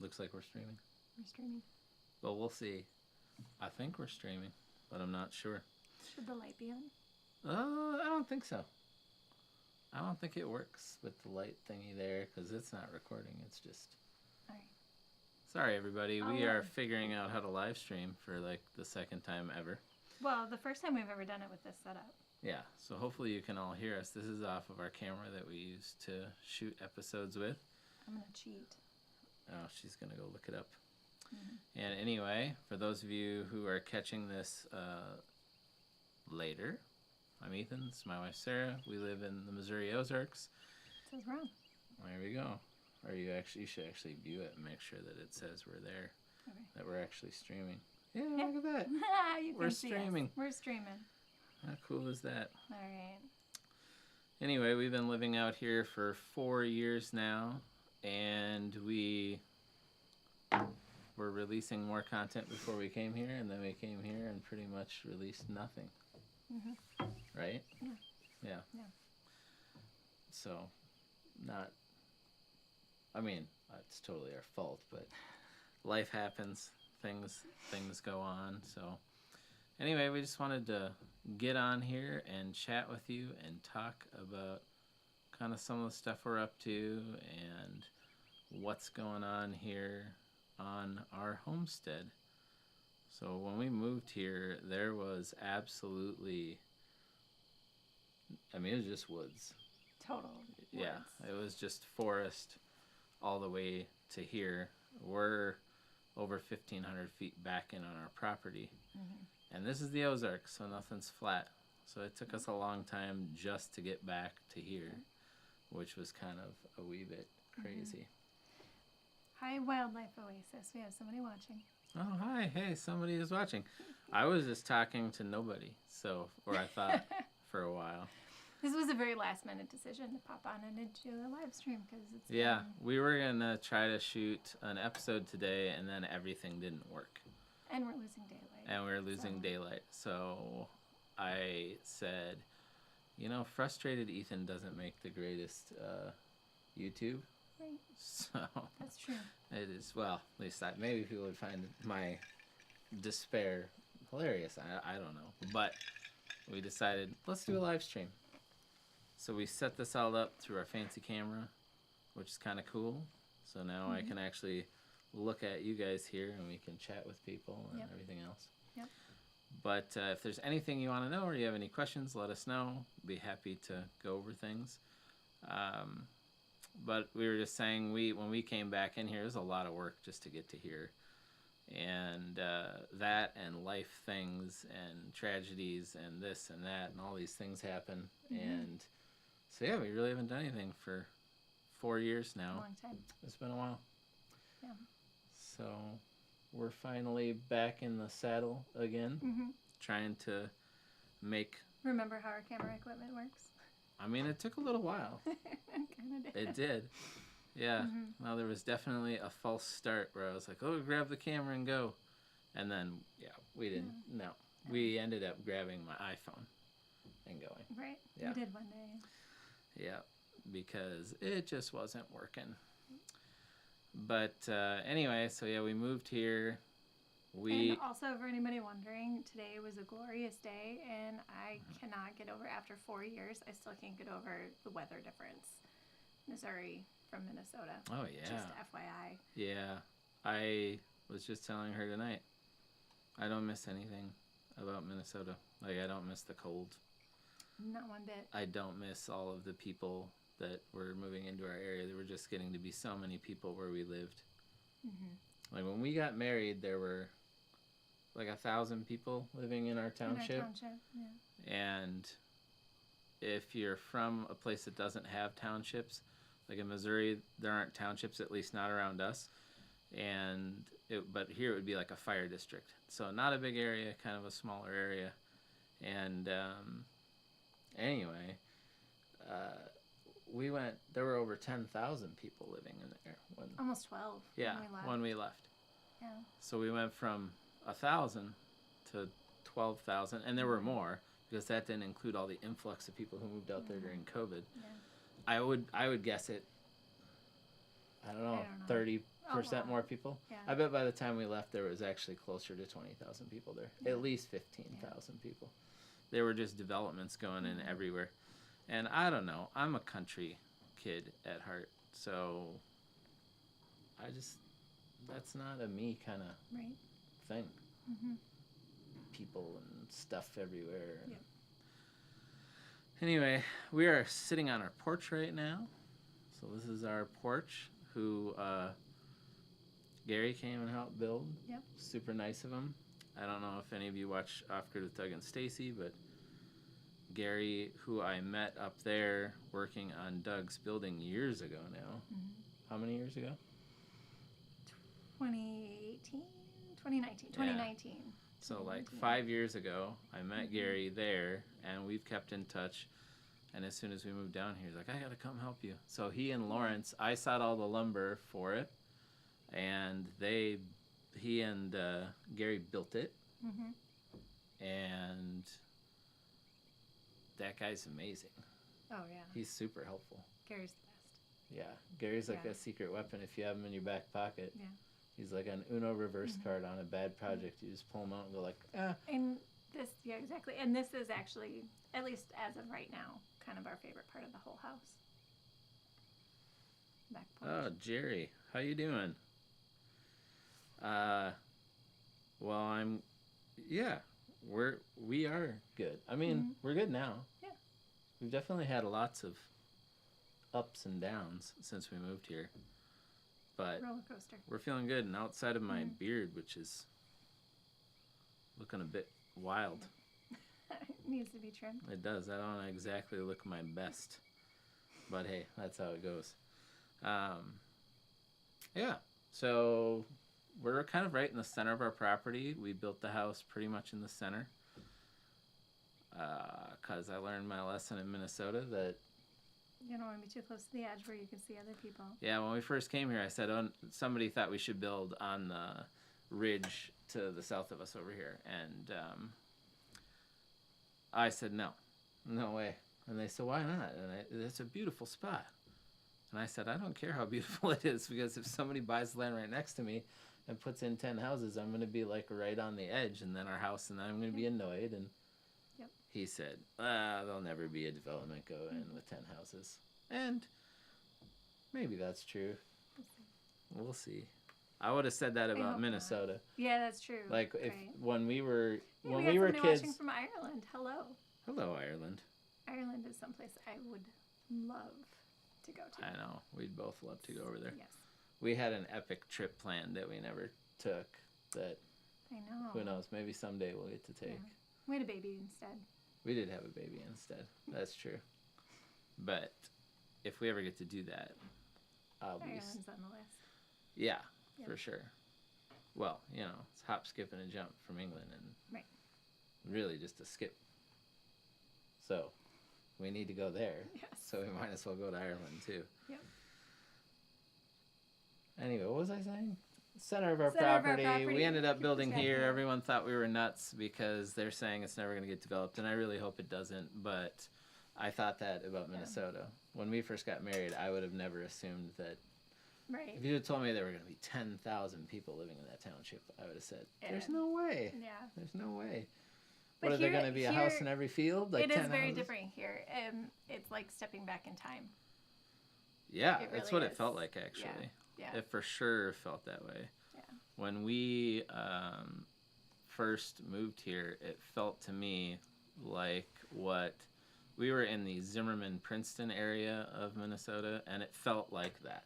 Looks like we're streaming. We're streaming. Well, we'll see. I think we're streaming, but I'm not sure. Should the light be on? I don't think so. I don't think it works with the light thingy there because it's not recording. It's just... All right. Sorry, everybody. We are figuring out how to live stream for like the second time ever. Well, the first time we've ever done it with this setup. Yeah, so hopefully you can all hear us. This is off of our camera that we use to shoot episodes with. I'm going to cheat. Oh, she's going to go look it up. Mm-hmm. And anyway, for those of you who are catching this later, I'm Ethan. This is my wife, Sarah. We live in the Missouri Ozarks. It says wrong. There we go. Or you should actually view it and make sure that it says we're there, okay. That we're actually streaming. Yeah, look at that. We're streaming. We're streaming. How cool is that? All right. Anyway, we've been living out here for 4 years now, and we were releasing more content before we came here, and then we came here and pretty much released nothing. Mm-hmm. Right? Yeah. Yeah. Yeah. So, it's totally our fault, but life happens. Things go on. So, anyway, we just wanted to get on here and chat with you and talk about kind of some of the stuff we're up to and what's going on here on our homestead. So when we moved here, there was absolutely, it was just woods. Total woods. Yeah, it was just forest all the way to here. We're over 1,500 feet back in on our property. Mm-hmm. And this is the Ozarks, so nothing's flat. So it took us a long time just to get back to here, which was kind of a wee bit crazy. Hi, Wildlife Oasis. We have somebody watching. Oh, hi. Hey, somebody is watching. I was just talking to nobody, or I thought for a while. This was a very last-minute decision to pop on and do a live stream because it's we were going to try to shoot an episode today, and then everything didn't work. And we're losing daylight. So I said, frustrated Ethan doesn't make the greatest YouTube. Right. So that's true. It is, well, at least maybe people would find my despair hilarious. I don't know. But we decided, let's do a live stream. So we set this all up through our fancy camera, which is kind of cool. So now I can actually look at you guys here and we can chat with people and everything else. Yep. But if there's anything you want to know or you have any questions, let us know. We'll be happy to go over things. But we were just saying, when we came back in here, it was a lot of work just to get to here. And that and life things and tragedies and this and that and all these things happen. Mm-hmm. And so, yeah, we really haven't done anything for 4 years now. A long time. It's been a while. Yeah. So we're finally back in the saddle again, trying to remember how our camera equipment works. It took a little while. Kind of did. It did. Yeah. Mm-hmm. Well, there was definitely a false start where I was like, oh, grab the camera and go. And then, we didn't. No. We ended up grabbing my iPhone and going. Right. Yeah. We did one day. Yeah. Because it just wasn't working. But anyway, so we moved here. And also, for anybody wondering, today was a glorious day, and I cannot get over, after 4 years, I still can't get over the weather difference. Missouri from Minnesota. Oh, yeah. Just FYI. Yeah. I was just telling her tonight, I don't miss anything about Minnesota. Like, I don't miss the cold. Not one bit. I don't miss all of the people that were moving into our area. There were just getting to be so many people where we lived. Mm-hmm. Like, when we got married, there were like 1,000 people living in our township. Yeah. And if you're from a place that doesn't have townships, like in Missouri, there aren't townships, at least not around us. But here it would be like a fire district. So not a big area, kind of a smaller area. And anyway, there were over 10,000 people living in there. Almost 12. Yeah, when we left. Yeah. So we went from 1,000 to 12,000, and there were more because that didn't include all the influx of people who moved out there during COVID. Yeah. I would guess it. I don't know. 30. wow. more people. Yeah. I bet by the time we left, there was actually closer to 20,000 people there. Yeah. At least 15,000 people. There were just developments going in everywhere. And I don't know. I'm a country kid at heart. So that's not a me kind of thing. Mm-hmm. People and stuff everywhere. Yep. Anyway, we are sitting on our porch right now. So this is our porch, who Gary came and helped build. Yep. Super nice of him. I don't know if any of you watch Off Grid with Doug and Stacy, but Gary, who I met up there working on Doug's building years ago now. Mm-hmm. How many years ago? 2018? 2019. 2019. So like 5 years ago, I met Gary there, and we've kept in touch. And as soon as we moved down here, he's like, I got to come help you. So he and Lawrence, I sawed all the lumber for it, and he and Gary built it. Mm-hmm. And that guy's amazing. Oh, yeah. He's super helpful. Gary's the best. Yeah. Gary's like a secret weapon if you have him in your back pocket. Yeah. He's like an Uno reverse card on a bad project. You just pull him out and go like, And this, yeah, exactly. And this is actually, at least as of right now, kind of our favorite part of the whole house. Back porch. Oh, Jerry, how you doing? Well, we are good. I mean, we're good now. Yeah. We've definitely had lots of ups and downs since we moved here. But roller coaster. We're feeling good, and outside of my beard, which is looking a bit wild. It needs to be trimmed. It does. I don't exactly look my best. But hey, that's how it goes. Yeah. So we're kind of right in the center of our property. We built the house pretty much in the center. Because I learned my lesson in Minnesota that you don't want to be too close to the edge where you can see other people. Yeah, when we first came here, I said, somebody thought we should build on the ridge to the south of us over here. And I said, no way. And they said, why not? And it's a beautiful spot. And I said, I don't care how beautiful it is, because if somebody buys land right next to me and puts in 10 houses, I'm going to be like right on the edge, and then our house, and then I'm going to be annoyed. And he said, there'll never be a development go in with 10 houses. And maybe that's true. We'll see. I would have said that about Minnesota. Not. Yeah, that's true. Like when we were kids. Watching from Ireland. Hello, Ireland. Ireland is someplace I would love to go to. I know. We'd both love to go over there. Yes. We had an epic trip planned that we never took. That I know. Who knows? Maybe someday we'll get to take. Yeah. We had a baby instead. We did have a baby instead. That's true. But if we ever get to do that, Ireland's on the list. Yeah, for sure. Well, it's hop, skip, and a jump from England, and really just a skip. So we need to go there. Yes. So we might as well go to Ireland too. Yep. Anyway, what was I saying? Center of our property. We ended up building here. Everyone thought we were nuts because they're saying it's never going to get developed, and I really hope it doesn't. But I thought that about Minnesota. When we first got married, I would have never assumed that. Right. If you had told me there were going to be 10,000 people living in that township, I would have said, "There's no way. Yeah. There's no way." But what are there going to be a house in every field? Like it 10 is very houses? different here. It's like stepping back in time. Yeah, really that's what is. it felt like, actually. Yeah. It for sure felt that way. Yeah. When we first moved here, it felt to me like we were in the Zimmerman-Princeton area of Minnesota, and it felt like that.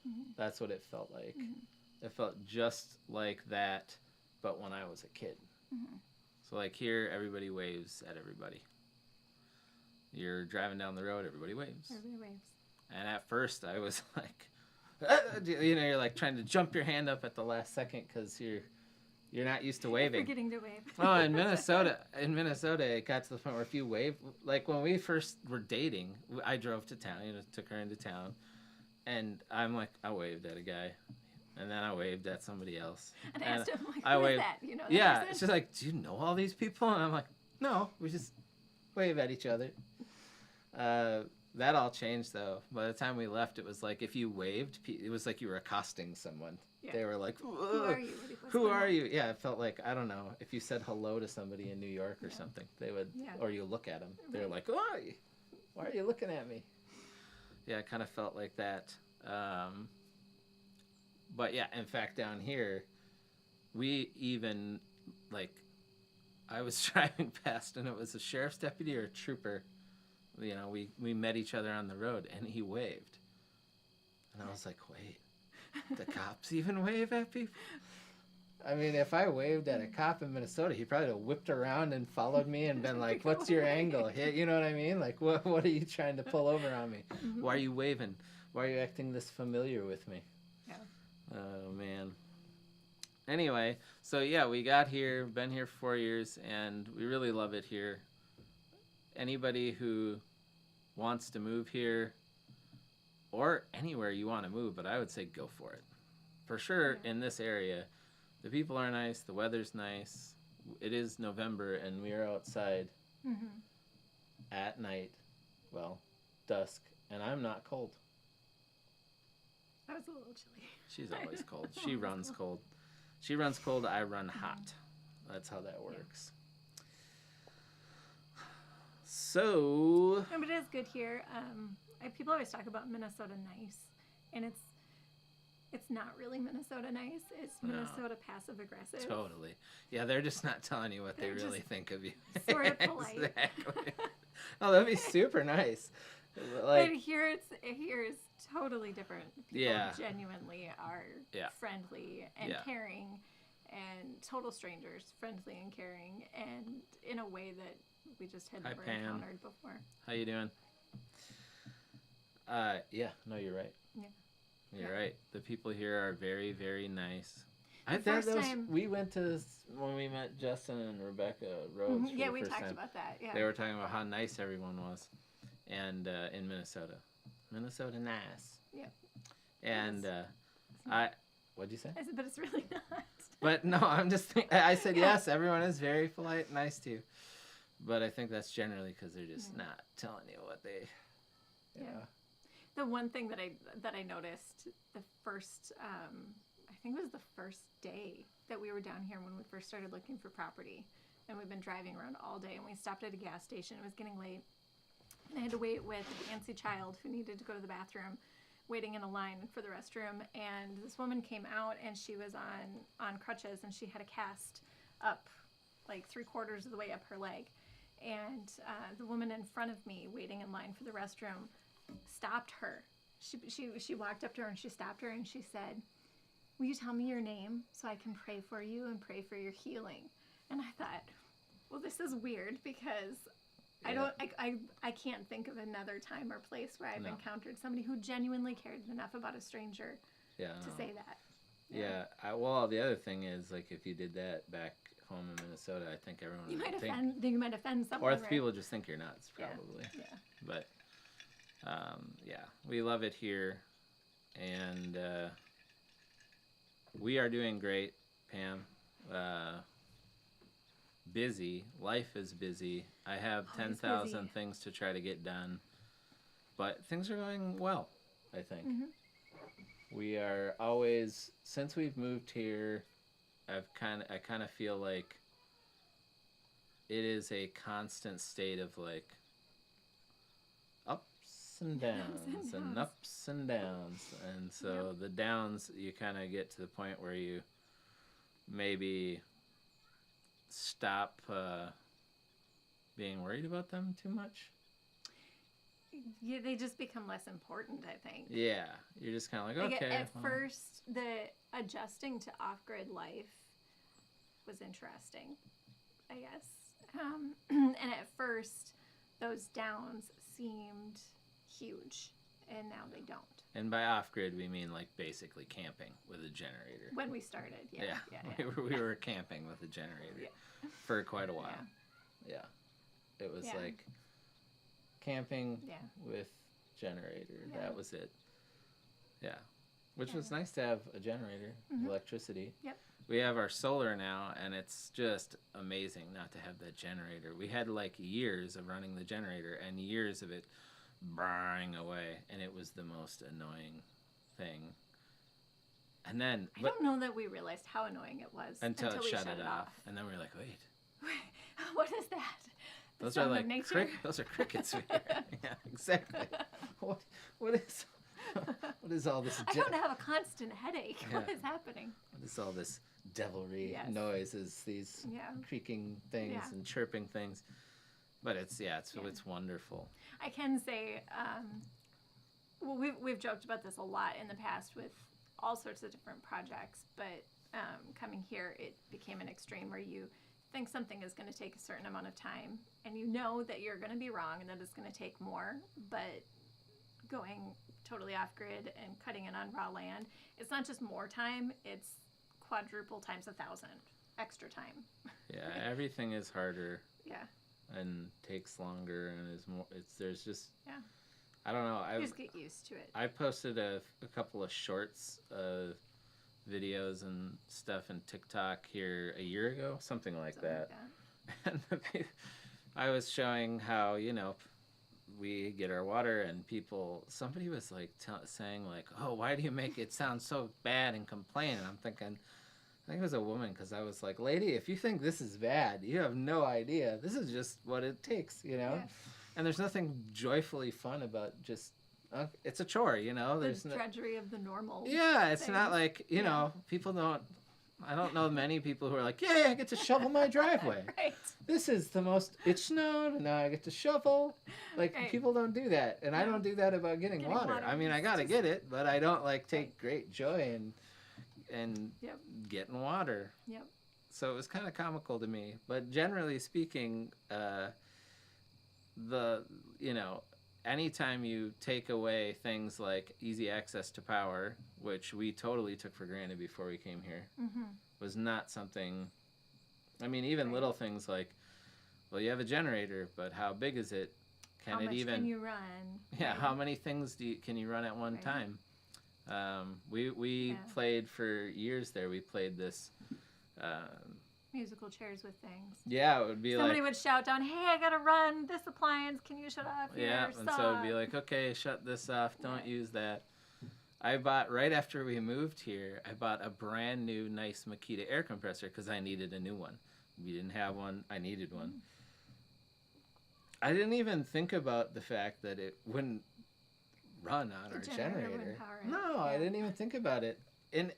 Mm-hmm. That's what it felt like. Mm-hmm. It felt just like that, but when I was a kid. Mm-hmm. So like here, everybody waves at everybody. You're driving down the road, everybody waves. Everybody waves. And at first, I was like, you're like trying to jump your hand up at the last second because you're not used to waving. Forgetting to wave. Oh, in Minnesota, it got to the point where if you wave, like when we first were dating, I drove to town, took her into town, and I'm like, I waved at a guy, and then I waved at somebody else. And I asked him, like, who is that? That yeah, person? she's like, do you know all these people? And I'm like, no, we just wave at each other. that all changed though. By the time we left, it was like if you waved, it was like you were accosting someone. Yeah. They were like, Who are you? Who are you? Yeah, it felt like, I don't know, if you said hello to somebody in New York or something, they would, or you look at them, they're like, why are you looking at me? Yeah, it kind of felt like that. But yeah, in fact, down here, we even, like, I was driving past and it was a sheriff's deputy or a trooper. You know, we met each other on the road and he waved. And I was like, wait, the cops even wave at people? I mean, if I waved at a cop in Minnesota, he probably would have whipped around and followed me and been like, what's your angle? You know what I mean? Like, what are you trying to pull over on me? Mm-hmm. Why are you waving? Why are you acting this familiar with me? Yeah. Oh, man. Anyway, so yeah, we got here, been here for 4 years, and we really love it here. Anybody who wants to move here, or anywhere you want to move, but I would say go for it. For sure, in this area, the people are nice, the weather's nice. It is November, and we are outside at night, well, dusk, and I'm not cold. I was a little chilly. She's always cold. She runs cold. She runs cold, I run hot. That's how that works. So... No, but it is good here. People always talk about Minnesota nice, and it's not really Minnesota nice. It's Minnesota passive-aggressive. Totally. Yeah, they're just not telling you what they really think of you. Sort of polite. Exactly. Oh, that'd be super nice. Like, but here is totally different. People genuinely are friendly and caring, and total strangers, friendly and caring, and in a way that we just had never encountered before. How you doing? Yeah, no, you're right. Yeah. You're right. The people here are very, very nice. We went to when we met Justin and Rebecca Rhodes. Yeah, we talked about that. Yeah. They were talking about how nice everyone was, and in Minnesota, nice. Yeah. And what'd you say? I said, but it's really not. But no, I'm just. I said yes. Everyone is very polite, and nice to you, but I think that's generally because they're just not telling you what they. Yeah. The one thing that I noticed the first, I think it was the first day that we were down here when we first started looking for property, and we've been driving around all day, and we stopped at a gas station. It was getting late, and I had to wait with a Nancy child who needed to go to the bathroom, waiting in a line for the restroom, and this woman came out, and she was on crutches, and she had a cast up like 3/4 of the way up her leg, and the woman in front of me waiting in line for the restroom stopped her. She walked up to her and she stopped her and she said, "Will you tell me your name so I can pray for you and pray for your healing?" And I thought, well, this is weird because I can't think of another time or place where I've encountered somebody who genuinely cared enough about a stranger to say that. Yeah. Well, the other thing is, like, if you did that back home in Minnesota, I think everyone you might offend someone. Or if people just think you're nuts, probably. Yeah. But we love it here, and we are doing great, Pam. Busy. Life is busy. I have 10,000 things to try to get done, but things are going well, I think. Mm-hmm. We are always, since we've moved here, I kind of feel like it is a constant state of like ups and downs and ups and downs. And so the downs, you kind of get to the point where you maybe stop being worried about them too much. Yeah, they just become less important, I think. Yeah, you're just kind of like, okay. At first, the adjusting to off-grid life was interesting, I guess. And at first, those downs seemed huge, and now they don't. And by off-grid, we mean like basically camping with a generator. When we started, yeah. We were camping with a generator for quite a while. Yeah. It was like camping with generator. Yeah. That was it. Yeah. Which was nice to have a generator, electricity. Yep. We have our solar now, and it's just amazing not to have that generator. We had like years of running the generator and years of it burning away, and it was the most annoying thing. And then I don't know that we realized how annoying it was until it we shut it off. And then we were like, wait. What is that? The Those are sound of like nature? those are crickets we hear. Yeah, exactly. What is all this? I don't have a constant headache. Yeah. What is happening? What is all this devilry Yes. noises? These creaking things and chirping things. But it's wonderful. I can say, well, we've joked about this a lot in the past with all sorts of different projects, but coming here, it became an extreme where you think something is going to take a certain amount of time, and you know that you're going to be wrong and that it's going to take more, but going totally off grid and cutting it on raw land, it's not just more time, it's quadruple times 1,000 extra time. Yeah, everything is harder. Yeah. And takes longer and is more. There's just. Yeah. I don't know. You just get used to it. I posted a couple of shorts, videos and stuff in TikTok here a year ago, something like that. And I was showing how we get our water, and somebody was like saying like, oh, why do you make it sound so bad and complain? And I'm thinking, I think it was a woman, because I was like, lady, if you think this is bad, you have no idea. This is just what it takes, Yeah. And there's nothing joyfully fun about just, it's a chore, There's the drudgery of the normal. Yeah, it's not like, people don't, I don't know many people who are like, yeah, I get to shovel my driveway. Right. This is the most, it snowed, and now I get to shovel. Like, people don't do that. And I don't do that about getting water. I mean, I got to get it, but I don't, take great joy in getting water. Yep. So it was kind of comical to me. But generally speaking, anytime you take away things like easy access to power, which we totally took for granted before we came here, was not something. I mean, even little things like, well, you have a generator, but how big is it? How much can you run? Yeah, right. How many things can you run at one time? We played for years there. We played this musical chairs with things. Yeah, it would be somebody would shout down, "Hey, I gotta run this appliance. Can you shut off your and so it'd be like, okay, shut this off. Don't use that. I bought right after we moved here. I bought a brand new, nice Makita air compressor because I needed a new one. We didn't have one. I needed one. I didn't even think about the fact that it wouldn't run on our generator. No, I didn't even think about it. And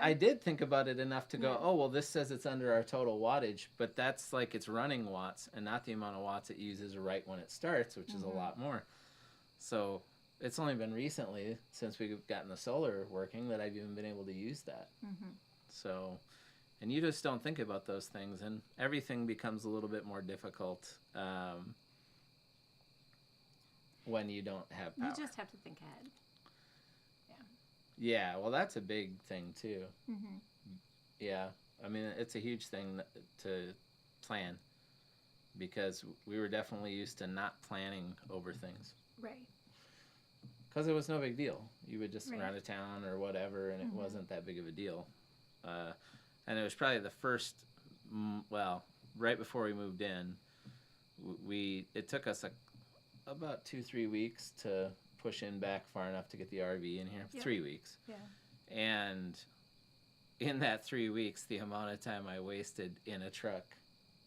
I did think about it enough to go, oh, well, this says it's under our total wattage, but that's like its running watts and not the amount of watts it uses right when it starts, which is a lot more. So it's only been recently, since we've gotten the solar working, that I've even been able to use that. So, and you just don't think about those things, and everything becomes a little bit more difficult when you don't have power. You just have to think ahead. Yeah, well, that's a big thing, too. Yeah, I mean, it's a huge thing to plan, because we were definitely used to not planning over things. Right. Because it was no big deal. You would just run out of town or whatever, and it wasn't that big of a deal. And it was probably the first, right before we moved in, it took us about 2-3 weeks to push in back far enough to get the RV in here. 3 weeks. Yeah. And in that 3 weeks, the amount of time I wasted in a truck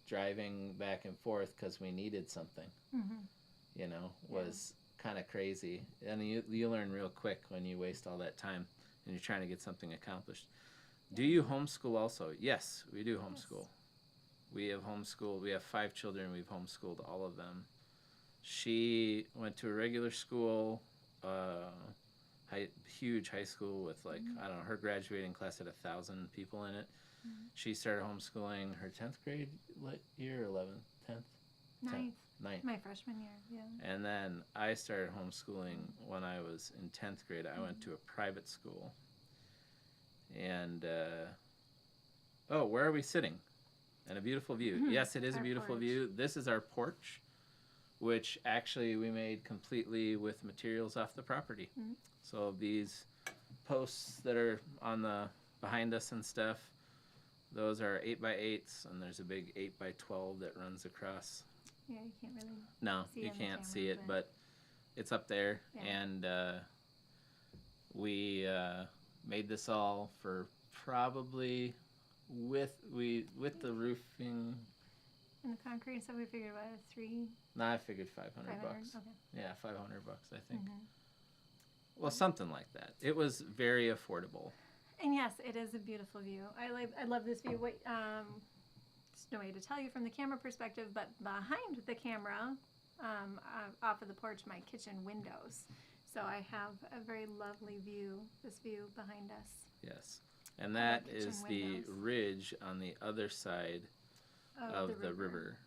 driving back and forth because we needed something, was kind of crazy. And you learn real quick when you waste all that time and you're trying to get something accomplished. Do you homeschool also? Yes, we do homeschool. We have homeschooled. We have 5 children. We've homeschooled all of them. She went to a regular school, huge high school with I don't know, her graduating class had 1,000 people in it. She started homeschooling her 10th grade year, 11th, 10th? Ninth. My freshman year, yeah. And then I started homeschooling when I was in 10th grade. I went to a private school. And, where are we sitting? And a beautiful view. Yes, it is a beautiful view. This is our porch, which actually we made completely with materials off the property. So these posts that are on the behind us and stuff, those are 8x8s, and there's a big 8x12 that runs across. Yeah, you can't really. No, you can't see it, but it's up there, and we made this all for probably with the roofing. And the concrete stuff, we figured about $300. Nah, I figured $500. Okay. Yeah, $500, I think. Mm-hmm. Well, something like that. It was very affordable. And yes, it is a beautiful view. I love this view. Wait, there's no way to tell you from the camera perspective, but behind the camera, off of the porch, my kitchen windows. So I have a very lovely view. This view behind us. Yes, and that is the ridge on the other side of the river.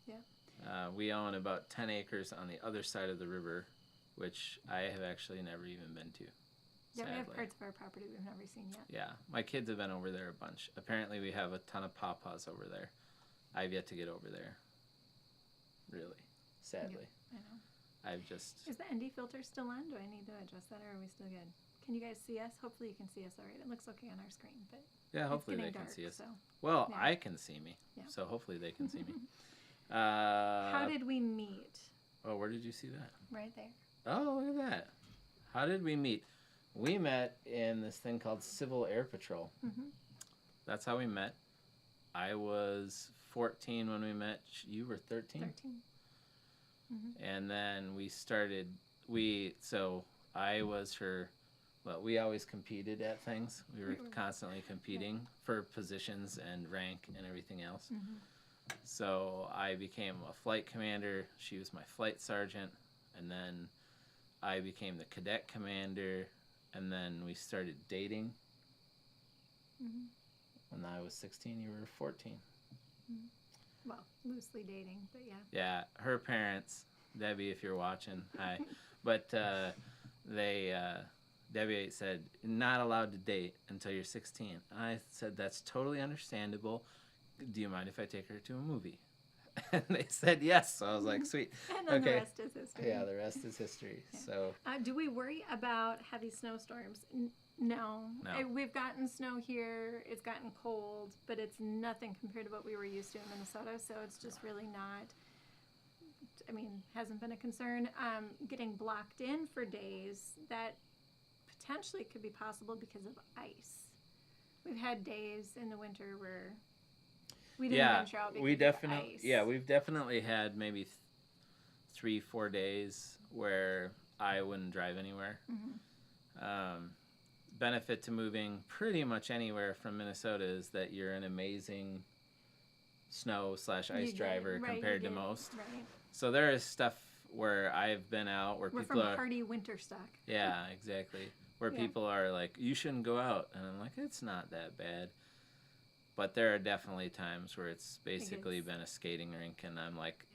Yeah. We own about 10 acres on the other side of the river, which I have actually never even been to. Yeah, sadly. we have parts of our property we've never seen yet. Yeah, my kids have been over there a bunch. Apparently we have a ton of pawpaws over there. I've yet to get over there. Really, sadly. Yep, I know. I've just... Is the ND filter still on? Do I need to adjust that, or are we still good? Can you guys see us? Hopefully you can see us all right. It looks okay on our screen, but yeah, hopefully they dark, can see us. So. Well, yeah. I can see me, yeah. so hopefully they can see me. How did we meet? Oh, where did you see that? Right there. Oh, look at that. How did we meet? We met in this thing called Civil Air Patrol. Mm-hmm. That's how we met. I was 14 when we met. You were 13? 13. Mm-hmm. And then we started, so I was her, well, we always competed at things. We were constantly competing for positions and rank and everything else. Mm-hmm. So I became a flight commander. She was my flight sergeant. And then I became the cadet commander. And then we started dating. Mm-hmm. When I was 16, you were 14. Mm-hmm. Well, loosely dating, but yeah. Yeah, her parents, Debbie, if you're watching, hi. But Debbie said, not allowed to date until you're 16. I said, that's totally understandable. Do you mind if I take her to a movie? And they said yes. So I was like, sweet. And then okay. the rest is history. Yeah, the rest is history. Yeah. So. Do we worry about heavy snowstorms? No. No. We've gotten snow here. It's gotten cold, but it's nothing compared to what we were used to in Minnesota. So it's just really not, hasn't been a concern. Getting blocked in for days, that potentially could be possible because of ice. We've had days in the winter where we didn't venture out because of ice. Yeah, we've definitely had maybe 3-4 days where I wouldn't drive anywhere. Mm-hmm. Benefit to moving pretty much anywhere from Minnesota is that you're an amazing snow/ice driver compared to most. Right. So there is stuff where I've been out where We're people from hardy winter stock. Yeah, exactly. Where people are like, you shouldn't go out. And I'm like, it's not that bad. But there are definitely times where it's basically been a skating rink. And I'm like,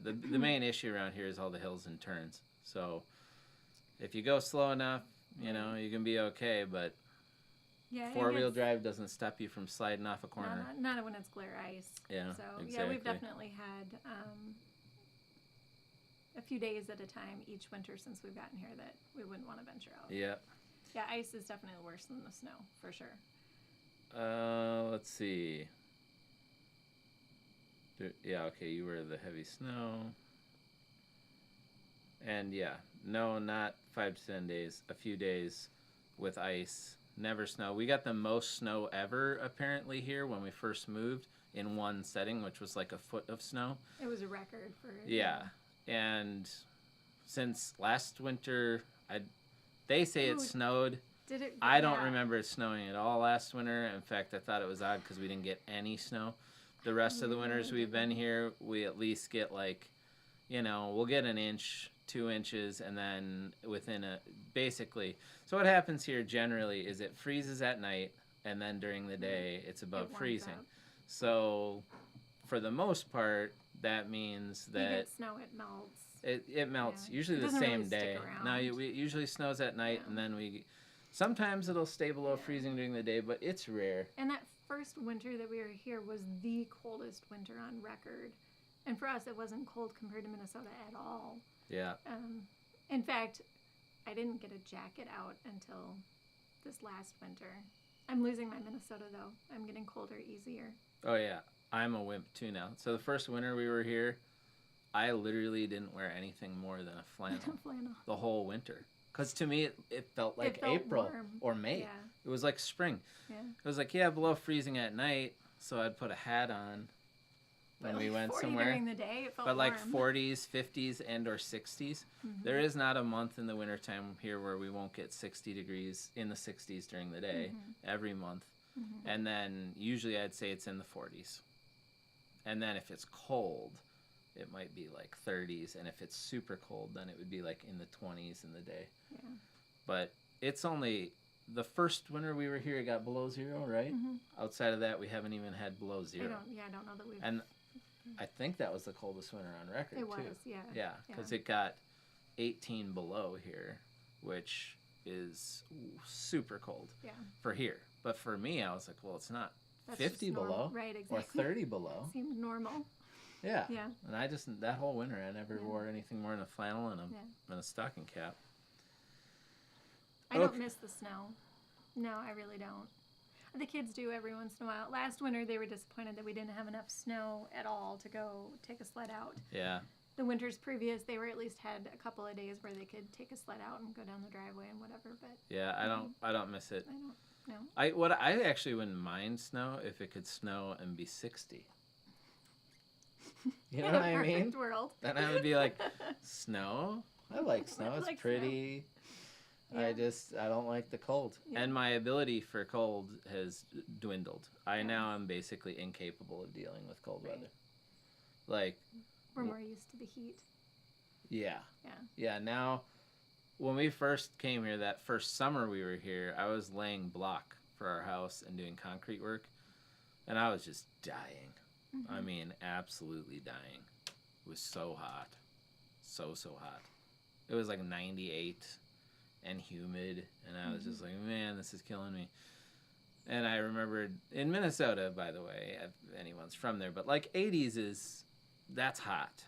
the main issue around here is all the hills and turns. So if you go slow enough, you know, you can be okay. But four-wheel drive doesn't stop you from sliding off a corner. Not when it's glare ice. Yeah, so, exactly. Yeah, we've definitely had a few days at a time each winter since we've gotten here that we wouldn't want to venture out. Yeah. Yeah, ice is definitely worse than the snow, for sure. Let's see. Yeah, okay, you were the heavy snow. And no, not 5 to 10 days. A few days with ice. Never snow. We got the most snow ever, apparently, here when we first moved in one setting, which was like a foot of snow. It was a record for... Yeah. And since last winter, they say it snowed. Did it? I don't remember it snowing at all last winter. In fact, I thought it was odd because we didn't get any snow. The rest of the winters we've been here, we at least get we'll get an inch, 2 inches, and then basically. So what happens here generally is it freezes at night, and then during the day it's above freezing. Up. So for the most part, that means that... You get snow, it melts. It melts, usually the same day. Now, it usually snows at night, and then sometimes it'll stay below freezing during the day, but it's rare. And that first winter that we were here was the coldest winter on record. And for us, it wasn't cold compared to Minnesota at all. Yeah. In fact, I didn't get a jacket out until this last winter. I'm losing my Minnesota, though. I'm getting colder easier. Oh, yeah. I'm a wimp, too, now. So the first winter we were here, I literally didn't wear anything more than a flannel Flannel. the whole winter. Because to me, it felt like It felt April warm. or May. Yeah. It was like spring. Yeah. It was like, yeah, below freezing at night, so I'd put a hat on when But we went 40 somewhere. during the day, it felt But like warm. 40s, 50s, and or 60s. Mm-hmm. There is not a month in the wintertime here where we won't get 60 degrees in the 60s during the day, every month. Mm-hmm. And then usually I'd say it's in the 40s. And then if it's cold, it might be like 30s. And if it's super cold, then it would be like in the 20s in the day. Yeah. But it's only the first winter we were here, it got below zero, right? Mm-hmm. Outside of that, we haven't even had below zero. I don't know that we've... And I think that was the coldest winter on record, It was, too. yeah. Yeah, because it got 18 below here, which is super cold for here. But for me, I was like, well, it's not That's 50 below right, exactly. or 30 below. Seemed normal. Yeah. Yeah. And I just, that whole winter, I never wore anything more than a flannel and a stocking cap. I don't miss the snow. No, I really don't. The kids do every once in a while. Last winter, they were disappointed that we didn't have enough snow at all to go take a sled out. Yeah. The winters previous, they were at least had a couple of days where they could take a sled out and go down the driveway and whatever. But yeah, I don't miss it. I don't. No. I actually wouldn't mind snow if it could snow and be 60. You know what I mean? Perfect world. Then I would be like, snow? I like snow. It's like pretty. Snow. Yeah. I don't like the cold. Yeah. And my ability for cold has dwindled. I now am basically incapable of dealing with cold weather. Like, we're more used to the heat. Yeah. Yeah. Yeah, now, when we first came here, that first summer we were here, I was laying block for our house and doing concrete work, and I was just dying. Mm-hmm. I mean, absolutely dying. It was so hot. So hot. It was like 98 and humid, and I was just like, man, this is killing me. And I remembered, in Minnesota, by the way, if anyone's from there, but like 80s that's hot.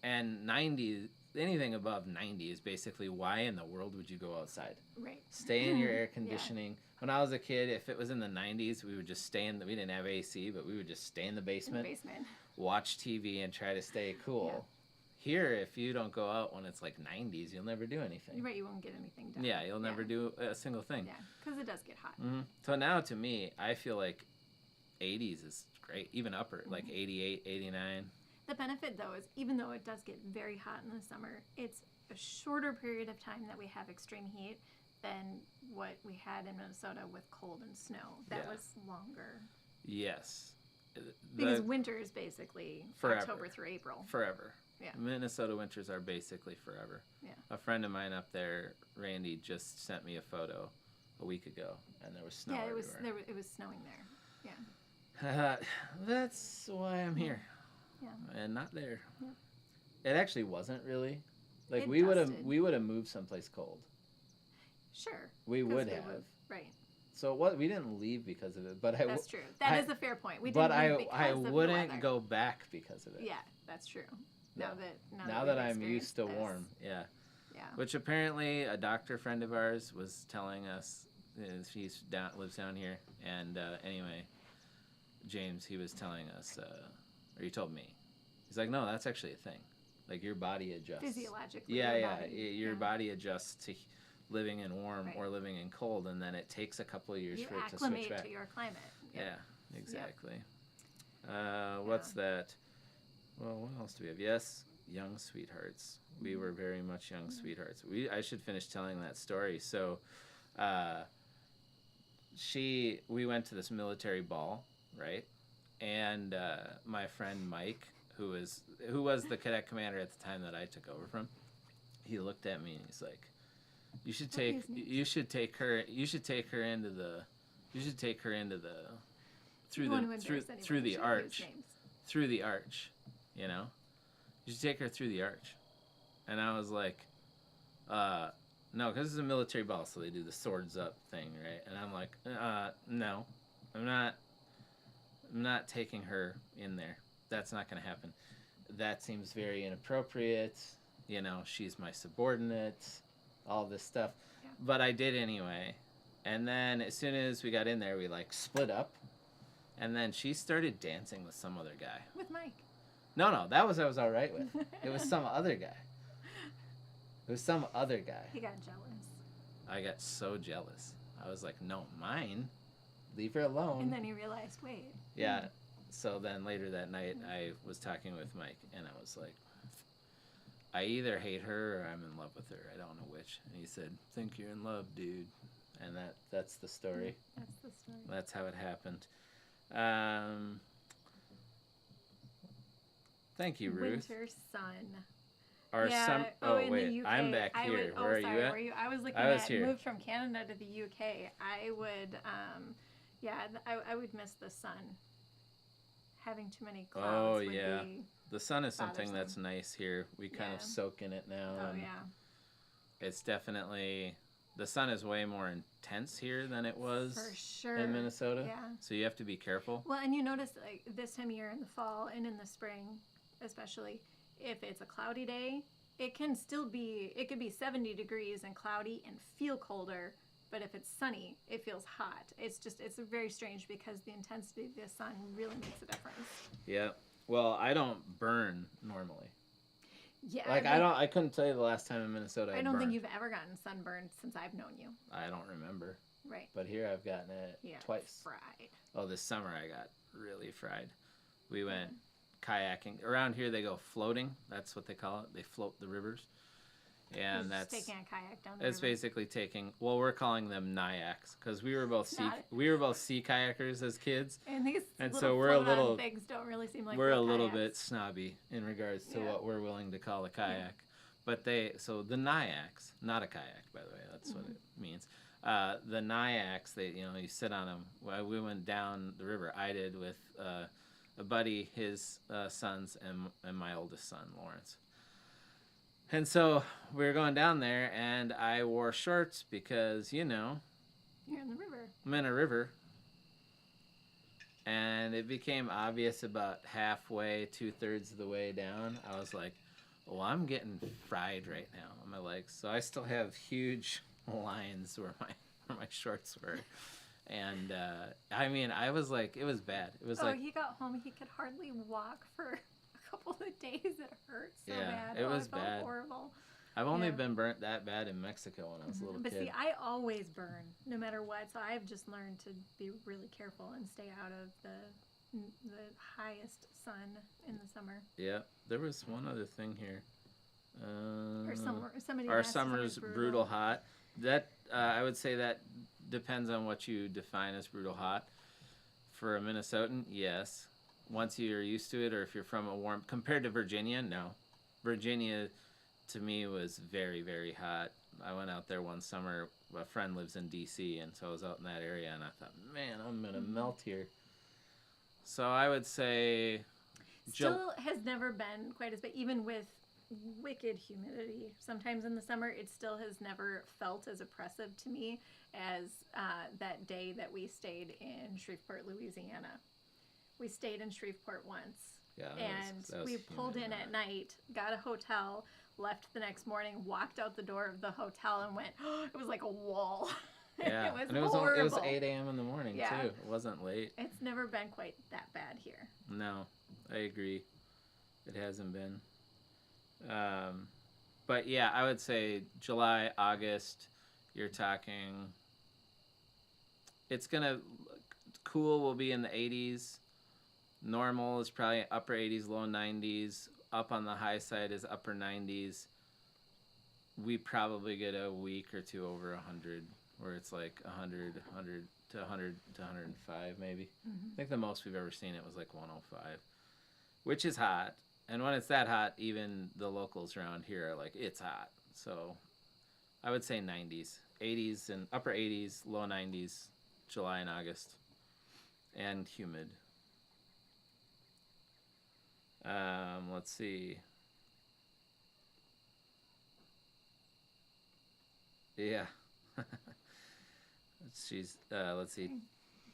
And 90, anything above 90 is basically, why in the world would you go outside? Right. Stay in your air conditioning. Yeah. When I was a kid, if it was in the 90s, we would just stay we didn't have AC, but we would just stay in the basement. Watch TV and try to stay cool. Yeah. Here, if you don't go out when it's like 90s, you'll never do anything. Right, you won't get anything done. Yeah, you'll never do a single thing. Yeah, because it does get hot. Mm-hmm. So now, to me, I feel like 80s is great, even upper, like 88, 89. The benefit, though, is even though it does get very hot in the summer, it's a shorter period of time that we have extreme heat than what we had in Minnesota with cold and snow. That was longer. Yes. Because winter is basically forever. October through April. Forever. Yeah. Minnesota winters are basically forever. Yeah. A friend of mine up there, Randy, just sent me a photo a week ago, and there was snow everywhere. It was snowing there. Yeah. That's why I'm here. Yeah. And not there. Yeah. It actually wasn't really. Like, we would have moved someplace cold. Sure. We would have. Right. So we didn't leave because of it, but that's true. That is a fair point. We didn't leave because I of the wouldn't weather. go back because of it. Yeah, that's true. No. Now that I'm used to warm, yeah. Yeah. Which apparently a doctor friend of ours was telling us. Lives down here, and anyway, James, he was telling us, or he told me, he's like, no, that's actually a thing. Like, your body adjusts. Physiologically. Your body adjusts to living in warm or living in cold, and then it takes a couple of years for it to switch back. You acclimate to your climate. Yep. Yeah, exactly. Yep. What's that? Well, what else do we have? Yes, young sweethearts. We were very much young sweethearts. I should finish telling that story. So, we went to this military ball, right? And my friend Mike, who was the cadet commander at the time that I took over from, he looked at me and he's like, you should take her into the arch, you know? You should take her through the arch. And I was like, no, because it's a military ball, so they do the swords up thing, right? And I'm like, no, I'm not taking her in there. That's not going to happen. That seems very inappropriate. You know, she's my subordinate, all this stuff. Yeah. But I did anyway. And then as soon as we got in there, we like split up. And then she started dancing with some other guy. With Mike. No, that was I was all right with. It was some other guy. It was some other guy. He got jealous. I got so jealous. I was like, no, mine. Leave her alone. And then he realized, wait. Yeah. So then later that night, I was talking with Mike, and I was like, I either hate her or I'm in love with her. I don't know which. And he said, think you're in love, dude. And that's the story. That's the story. That's how it happened. Thank you, Ruth. Winter sun. Our yeah. Oh, wait. The UK, I'm back here. Where are you at? Were you? I was looking I was at here. moved from Canada to the UK. I would, I would miss the sun. Having too many clouds would be the sun is something bothersome. that's nice here. We kind of soak in it now. Oh, and yeah. It's definitely, the sun is way more intense here than it was For sure. in Minnesota. Yeah. So you have to be careful. Well, and you notice like this time of year in the fall and in the spring, especially if it's a cloudy day, it could be 70 degrees and cloudy and feel colder. But if it's sunny, it feels hot. It's very strange because the intensity of the sun really makes a difference. Yeah. Well, I don't burn normally. Yeah. Like I couldn't tell you the last time in Minnesota I don't burned. think you've ever gotten sunburned since I've known you. I don't remember. Right. But here I've gotten it twice. Fried. Oh, this summer I got really fried. We went kayaking. Around here they go floating. That's what they call it. They float the rivers. And that's just taking a kayak down the it's river. basically taking. Well, we're calling them kayaks because we were both sea kayakers as kids, and these so we're a little things don't really seem like we're a real little kayaks. bit snobby in regards to what we're willing to call a kayak. But the kayaks, not a kayak by the way, that's what it means. The kayaks, you sit on them. Well, we went down the river. I did with a buddy, his sons, and my oldest son, Lawrence. And so we were going down there, and I wore shorts because, You're in the river. I'm in a river. And it became obvious about halfway, 2/3 of the way down. I was like, well, I'm getting fried right now on my legs. So I still have huge lines where my shorts were. And, I was like, it was bad. It was he got home, he could hardly walk for couple of days. It hurt so bad. It was it felt bad. Horrible. I've only been burnt that bad in Mexico when I was a little kid. But see, I always burn, no matter what. So I've just learned to be really careful and stay out of the highest sun in the summer. Yeah, there was one other thing here. Our summer's brutal hot. That I would say that depends on what you define as brutal hot. For a Minnesotan, yes. Once you're used to it, or if you're from a warm, compared to Virginia, no. Virginia, to me, was very, very hot. I went out there one summer. A friend lives in D.C., and so I was out in that area, and I thought, man, I'm going to melt here. So I would say... Still has never been quite as bad, even with wicked humidity. Sometimes in the summer, it still has never felt as oppressive to me as that day that we stayed in Shreveport, Louisiana. We stayed in Shreveport once, that was we pulled in at night, got a hotel, left the next morning, walked out the door of the hotel, and went, it was like a wall. Yeah, it was horrible. It was 8 a.m. in the morning, too. It wasn't late. It's never been quite that bad here. No, I agree. It hasn't been. But yeah, I would say July, August, you're talking, it's going to, cool will be in the 80s. Normal is probably upper 80s, low 90s. Up on the high side is upper 90s. We probably get a week or two over 100, where it's like 100 to 100 to 105 maybe. Mm-hmm. I think the most we've ever seen it was like 105, which is hot. And when it's that hot, even the locals around here are like, it's hot. So I would say 90s, 80s and upper 80s, low 90s, July and August, and humid. Let's see. Yeah. Let's see.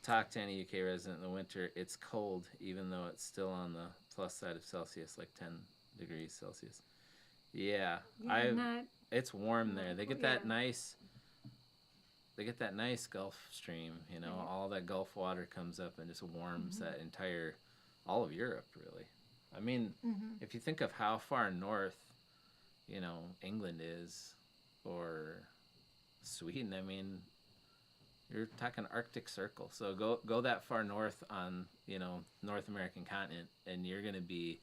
Talk to any UK resident in the winter. It's cold, even though it's still on the plus side of Celsius, like 10 degrees Celsius. Yeah. It's warm there. They get that nice Gulf Stream, all that Gulf water comes up and just warms that all of Europe, really. I mean, Mm-hmm. if you think of how far north, England is, or Sweden, I mean, you're talking Arctic Circle. So go that far north on, North American continent, and you're going to be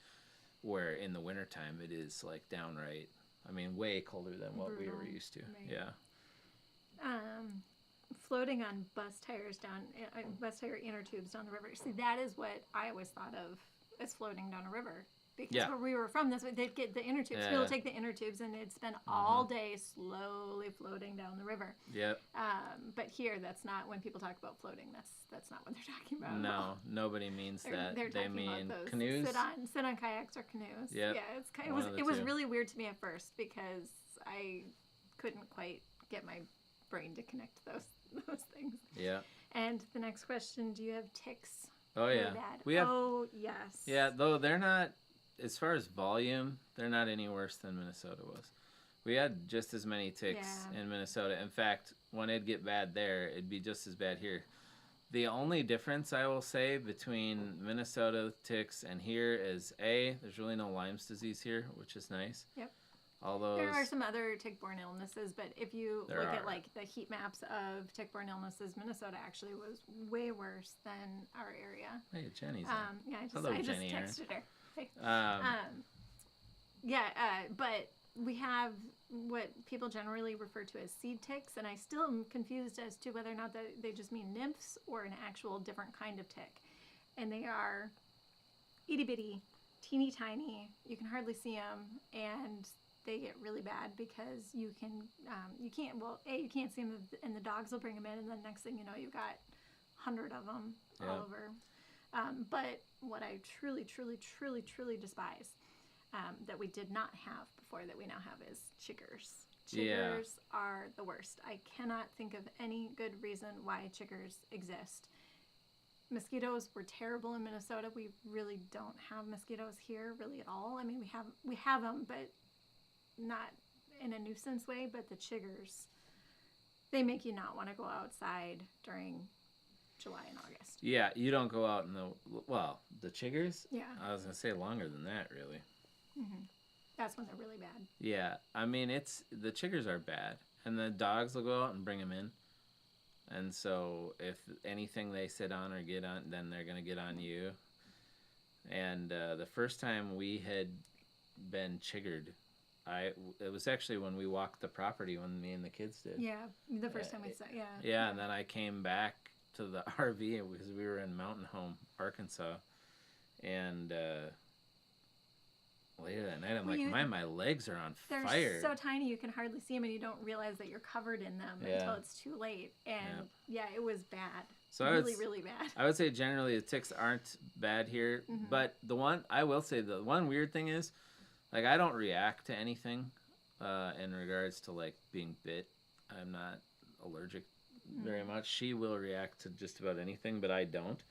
where in the wintertime it is like downright, I mean, way colder than what we were used to. Right. Yeah. Floating on bus tire inner tubes down the river. See, that is what I always thought of as floating down a river. Because where we were from, they'd get the inner tubes. People would take the inner tubes and they'd spend all day slowly floating down the river. Yep. But here, that's not, when people talk about floating, that's not what they're talking about. No, nobody means that. They mean about those canoes. Sit on kayaks or canoes. Yep. Yeah, it was really weird to me at first because I couldn't quite get my brain to connect those things. Yeah. And the next question: do you have ticks? Oh yeah. We have. Oh yes. Yeah, though they're not, as far as volume, they're not any worse than Minnesota was. We had just as many ticks in Minnesota. In fact, when it'd get bad there, it'd be just as bad here. The only difference I will say between Minnesota ticks and here is there's really no Lyme's disease here, which is nice. Yep. There are some other tick-borne illnesses, but if you look at like the heat maps of tick-borne illnesses, Minnesota actually was way worse than our area. Hey, Jenny's. I just texted her. Hey. But we have what people generally refer to as seed ticks, and I still am confused as to whether or not they just mean nymphs or an actual different kind of tick. And they are itty bitty, teeny tiny. You can hardly see them, and they get really bad because you can't see them, and the dogs will bring them in, and then next thing you know, you've got 100 of them all over. But what I truly, truly, truly, truly despise that we did not have before that we now have is chiggers. Chiggers are the worst. I cannot think of any good reason why chiggers exist. Mosquitoes were terrible in Minnesota. We really don't have mosquitoes here really at all. I mean, we have them, but not in a nuisance way. But the chiggers, they make you not want to go outside during July and August. Yeah, you don't go out in the chiggers? Yeah. I was going to say longer than that, really. Mm-hmm. That's when they're really bad. Yeah, I mean, the chiggers are bad, and the dogs will go out and bring them in. And so if anything they sit on or get on, then they're going to get on you. And the first time we had been chiggered, it was actually when we walked the property when me and the kids did. Yeah, the first time we saw, yeah. Yeah, and then I came back to the RV because we were in Mountain Home, Arkansas, and later that night I'm like, my legs are on fire. They're so tiny you can hardly see them, and you don't realize that you're covered in them until it's too late. And it was bad. So really bad. I would say generally the ticks aren't bad here, but the one weird thing is, like, I don't react to anything in regards to like being bit. I'm not allergic very much. She will react to just about anything, but I don't.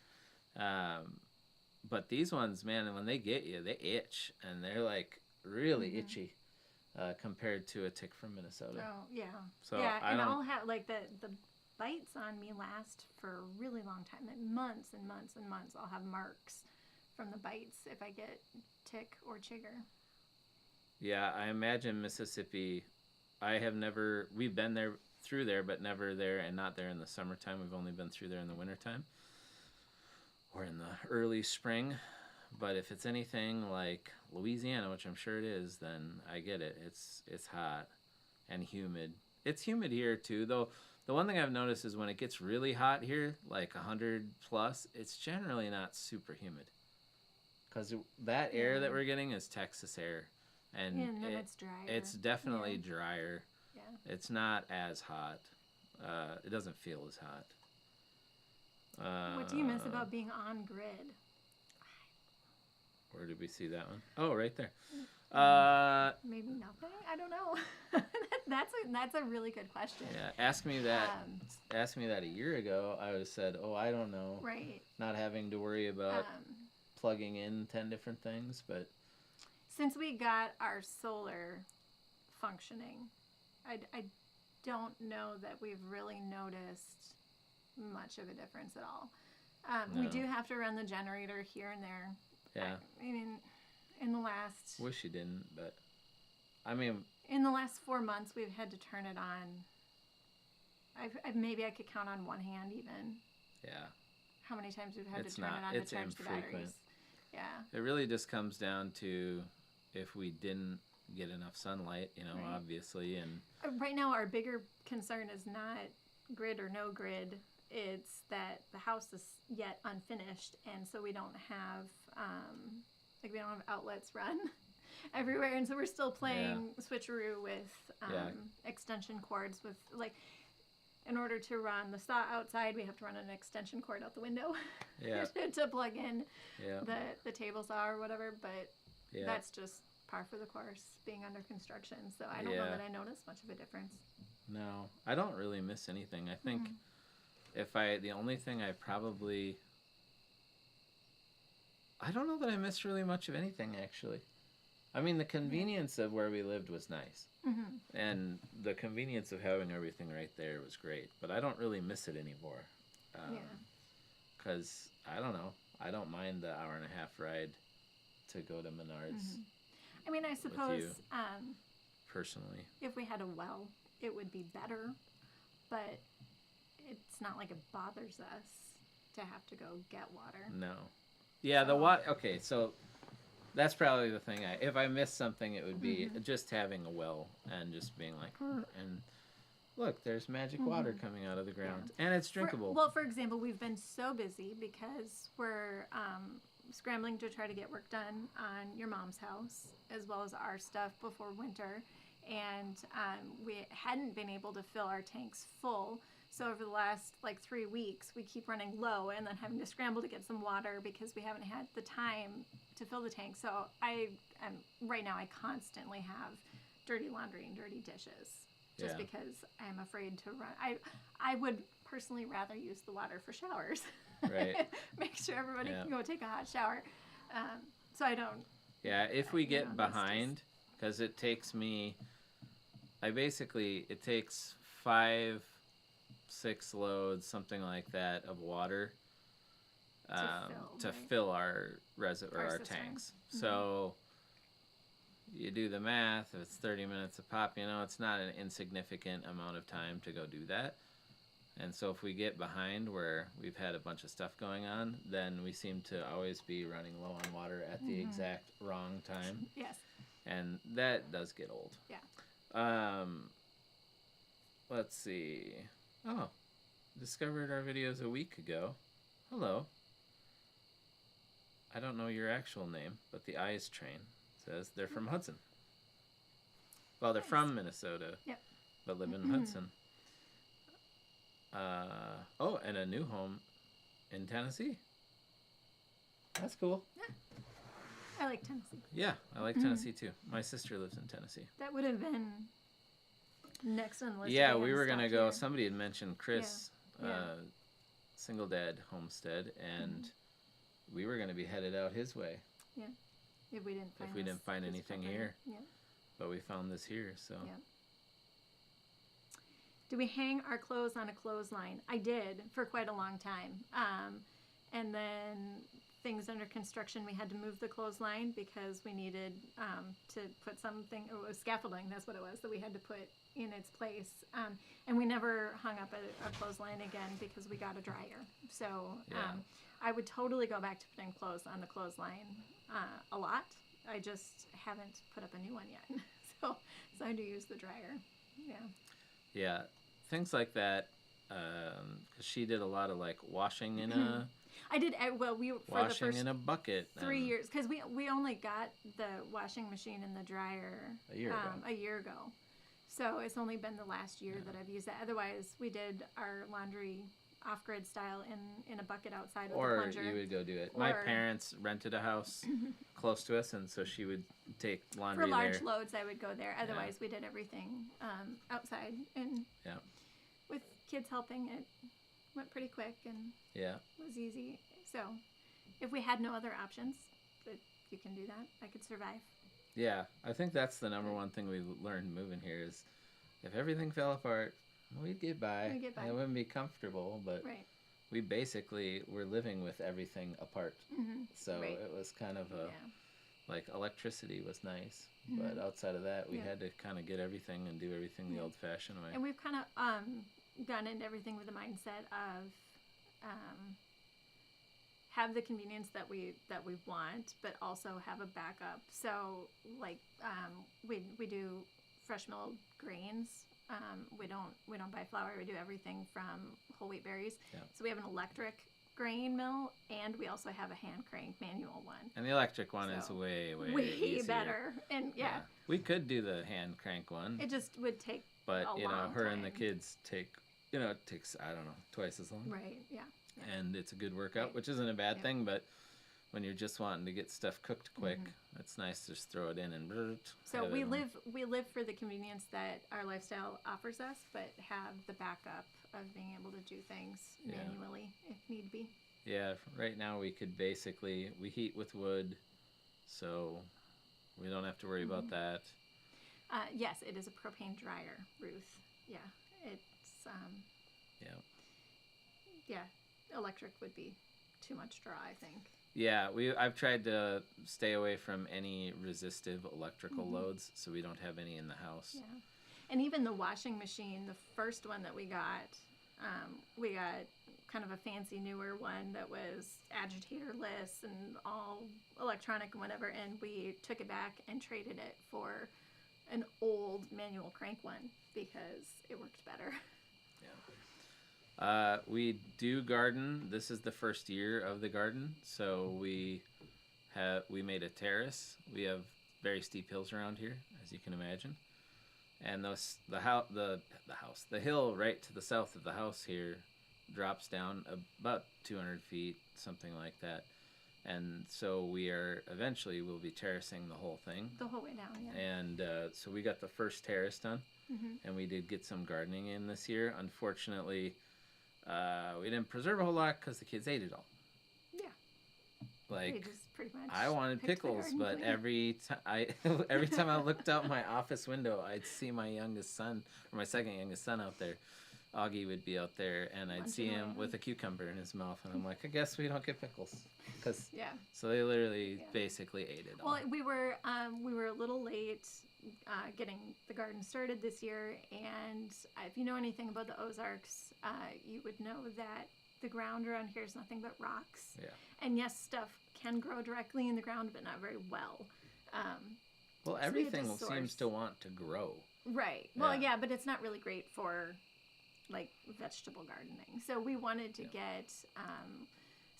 But these ones, man, when they get you, they itch, and they're like really itchy compared to a tick from Minnesota. Oh yeah. So I'll have like the bites on me last for a really long time, like months and months and months. I'll have marks from the bites if I get tick or chigger. Yeah, I imagine Mississippi. We've been through there, but never there, and not there in the summertime. We've only been through there in the wintertime or in the early spring. But if it's anything like Louisiana, which I'm sure it is, then I get it. It's hot and humid. It's humid here too, though. The one thing I've noticed is when it gets really hot here, like 100 plus, it's generally not super humid. Because that air that we're getting is Texas air. And then it's drier. It's definitely drier. Yeah. It's not as hot. It doesn't feel as hot. What do you miss about being on grid? Where did we see that one? Oh, right there. Maybe nothing. I don't know. That's a really good question. Yeah, ask me that a year ago. I would have said, "Oh, I don't know." Right. Not having to worry about plugging in 10 different things, but since we got our solar functioning, I don't know that we've really noticed much of a difference at all. No. We do have to run the generator here and there. Yeah. I mean, in the last Wish you didn't, but I mean, in the last 4 months, we've had to turn it on. Maybe I could count on one hand even. Yeah. How many times we've had It's to turn not- it on it's to charge the infrequent. batteries. Yeah. It really just comes down to if we didn't get enough sunlight, you know, Right. obviously, and Right now, our bigger concern is not grid or no grid. It's that the house is yet unfinished, and so we don't have we don't have outlets run everywhere, and so we're still playing switcheroo with extension cords. With like, in order to run the saw outside, we have to run an extension cord out the window to plug in the table saw or whatever. But that's just par for the course, being under construction. So I don't know that I notice much of a difference. No, I don't really miss anything. I think the only thing I don't know that I miss really much of anything, actually. I mean, the convenience of where we lived was nice. Mm-hmm. And the convenience of having everything right there was great. But I don't really miss it anymore. Because, I don't know, I don't mind the hour and a half ride to go to Menards. Mm-hmm. I mean, I suppose personally, if we had a well, it would be better. But it's not like it bothers us to have to go get water. No. Yeah, the water. Okay, so that's probably the thing. If I missed something, it would be just having a well and just being like, and look, there's magic water coming out of the ground, and it's drinkable. For example, we've been so busy because we're scrambling to try to get work done on your mom's house as well as our stuff before winter, and we hadn't been able to fill our tanks full. So over the last 3 weeks, we keep running low and then having to scramble to get some water because we haven't had the time to fill the tank. So right now I constantly have dirty laundry and dirty dishes just because I'm afraid to run. I would personally rather use the water for showers. Right. Make sure everybody can go take a hot shower. So I don't. Yeah, if we get behind, because it takes me, it takes 5-6 loads, something like that, of water to fill our tanks. Mm-hmm. So you do the math, if it's 30 minutes a pop, it's not an insignificant amount of time to go do that. And so if we get behind where we've had a bunch of stuff going on, then we seem to always be running low on water at the exact wrong time. Yes. And that does get old. Yeah. Let's see. Oh, discovered our videos a week ago. Hello. I don't know your actual name, but the Eyes Train says they're from Hudson. Well, they're from Minnesota, but live in Hudson. And a new home in Tennessee. That's cool. Yeah. I like Tennessee. Yeah, I like Tennessee too. My sister lives in Tennessee. That would have been next on the list. Yeah, we were going to go. Somebody had mentioned Chris, single dad Homestead, and we were going to be headed out his way. Yeah. If we didn't find anything here. Yeah. But we found this here, so. Yeah. Do we hang our clothes on a clothesline? I did for quite a long time. And then things under construction, we had to move the clothesline because we needed to put something, it was scaffolding, that's what it was, that we had to put in its place. And we never hung up a clothesline again because we got a dryer. So I would totally go back to putting clothes on the clothesline a lot. I just haven't put up a new one yet. So I do use the dryer. Yeah. Yeah, things like that. Cause she did a lot of washing in a. I did. Well, for washing the first in a bucket. 3 years, because we only got the washing machine and the dryer a year ago. So it's only been the last year that I've used that. Otherwise, we did our laundry off-grid style in a bucket outside with a plunger. Or you would go do it. My parents rented a house close to us, and so she would take laundry for large there. loads. I would go there. Otherwise, we did everything outside, and with kids helping, it went pretty quick and was easy. So if we had no other options, but you can do that. I could survive. Yeah, I think that's the number one thing we learned moving here is if everything fell apart, we'd get by. We'd get by. It wouldn't be comfortable, but we basically were living with everything apart. Mm-hmm. So it was kind of like electricity was nice, but outside of that, we Yeah. had to kind of get everything and do everything the old-fashioned way. And we've kind of gone into everything with the mindset of have the convenience that we want, but also have a backup. So like we do fresh milled grains. We don't buy flour. We do everything from whole wheat berries. Yeah. So we have an electric grain mill, and we also have a hand crank manual one. And the electric one is way easier. Better. And yeah, we could do the hand crank one. it just would take but a you know, long her time. and the kids take, you know, it takes, I don't know, twice as long. Right. Yeah. And it's a good workout, Right. which isn't a bad Yeah. thing, but when you're just wanting to get stuff cooked quick, it's nice to just throw it in and So we live for the convenience that our lifestyle offers us, but have the backup of being able to do things manually if need be. Yeah, right now we heat with wood, so we don't have to worry about that. Yes, it is a propane dryer, Ruth. Yeah, it's electric would be too much draw, I think. Yeah, I've tried to stay away from any resistive electrical loads, so we don't have any in the house. Yeah, and even the washing machine, the first one that we got kind of a fancy newer one that was agitatorless and all electronic and whatever, and we took it back and traded it for an old manual crank one because it worked better. We do garden. This is the first year of the garden, so we made a terrace. We have very steep hills around here, as you can imagine, and the hill right to the south of the house here drops down about 200 feet, something like that. And so we'll be terracing the whole thing. The whole way down, yeah. And so we got the first terrace done, and we did get some gardening in this year. Unfortunately, we didn't preserve a whole lot because the kids ate it all. Yeah. Like, They just pretty much I wanted picked the pickles, garden but clean. every time I looked out my office window, I'd see my second youngest son out there. Augie would be out there, and I'd see him with a cucumber in his mouth, and I'm like, I guess we don't get pickles, so they literally basically ate it all. Well, we were a little late getting the garden started this year, and if you know anything about the Ozarks, you would know that the ground around here is nothing but rocks. Yeah. And yes, stuff can grow directly in the ground, but not very well. Well, everything seems to want to grow. Right. Well, yeah, but it's not really great for like vegetable gardening. So we wanted to get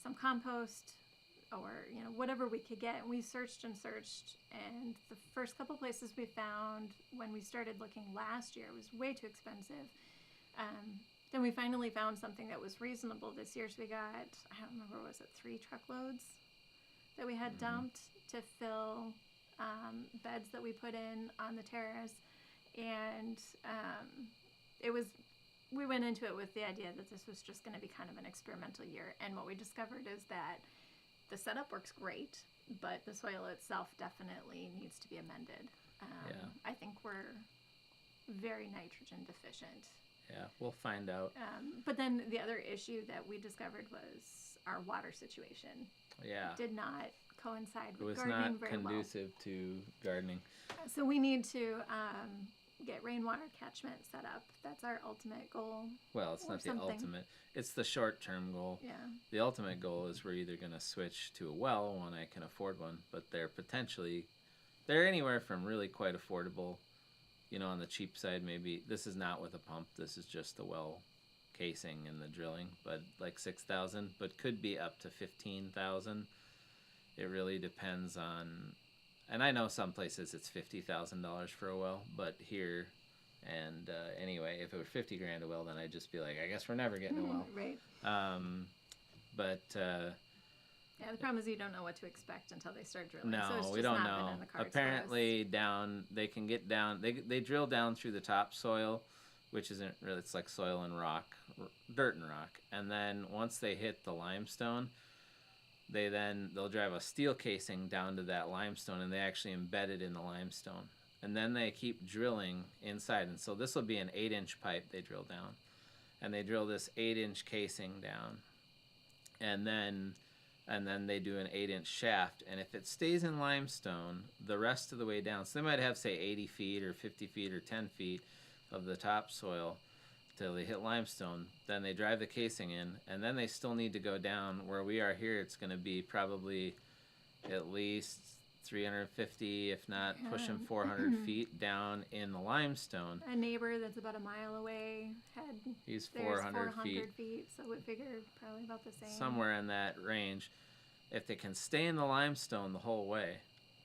some compost or whatever we could get, and we searched, and the first couple places we found when we started looking last year was way too expensive. Then we finally found something that was reasonable this year, so we got, I don't remember, was it 3 truckloads that we had dumped to fill beds that we put in on the terrace. And we went into it with the idea that this was just going to be kind of an experimental year. And what we discovered is that the setup works great, but the soil itself definitely needs to be amended. I think we're very nitrogen deficient. Yeah, we'll find out. But then the other issue that we discovered was our water situation. Yeah. It did not coincide with It was gardening not very conducive to gardening. So we need to get rainwater catchment set up. That's our ultimate goal. Well, it's not the ultimate. It's the short-term goal. Yeah. The ultimate goal is we're either going to switch to a well when I can afford one, but they're anywhere from really quite affordable, on the cheap side. Maybe this is not with a pump. This is just the well casing and the drilling, but like $6,000, but could be up to $15,000. It really depends on. And I know some places it's $50,000 for a well, but here, and anyway, if it were $50,000 a well, then I'd just be like, I guess we're never getting a well. Right. Yeah, the problem is you don't know what to expect until they start drilling. No, so it's just we don't not know. been in the cards Apparently, they can get down. They drill down through the topsoil, which isn't really. It's like soil and rock, dirt and rock, and then once they hit the limestone, they'll drive a steel casing down to that limestone, and they actually embed it in the limestone, and then they keep drilling inside. And so this will be an 8-inch pipe they drill down, and they drill this 8-inch casing down, and then and then they do an 8-inch shaft. And if it stays in limestone the rest of the way down, so they might have, say, 80 feet or 50 feet or 10 feet of the topsoil till they hit limestone, then they drive the casing in, and then they still need to go down. Where we are here, it's going to be probably at least 350, if not pushing 400 feet down in the limestone. A neighbor that's about a mile away he's 400 feet, so we figured probably about the same. Somewhere in that range. If they can stay in the limestone the whole way,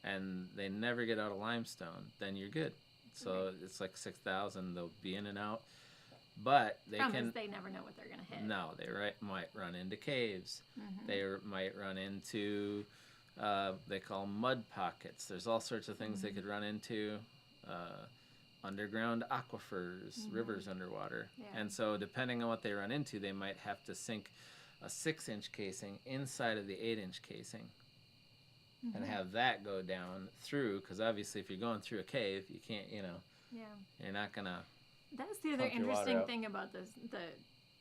and they never get out of limestone, then you're good. So it's like 6,000. They'll be in and out, but they they never know what they're gonna hit. No, they might run into caves. They might run into they call mud pockets. There's all sorts of things they could run into. Underground aquifers, rivers underwater. Yeah. And so depending on what they run into, they might have to sink a 6-inch casing inside of the 8-inch casing and have that go down through, because obviously if you're going through a cave, you can't, you're not going to. That's the other interesting thing about the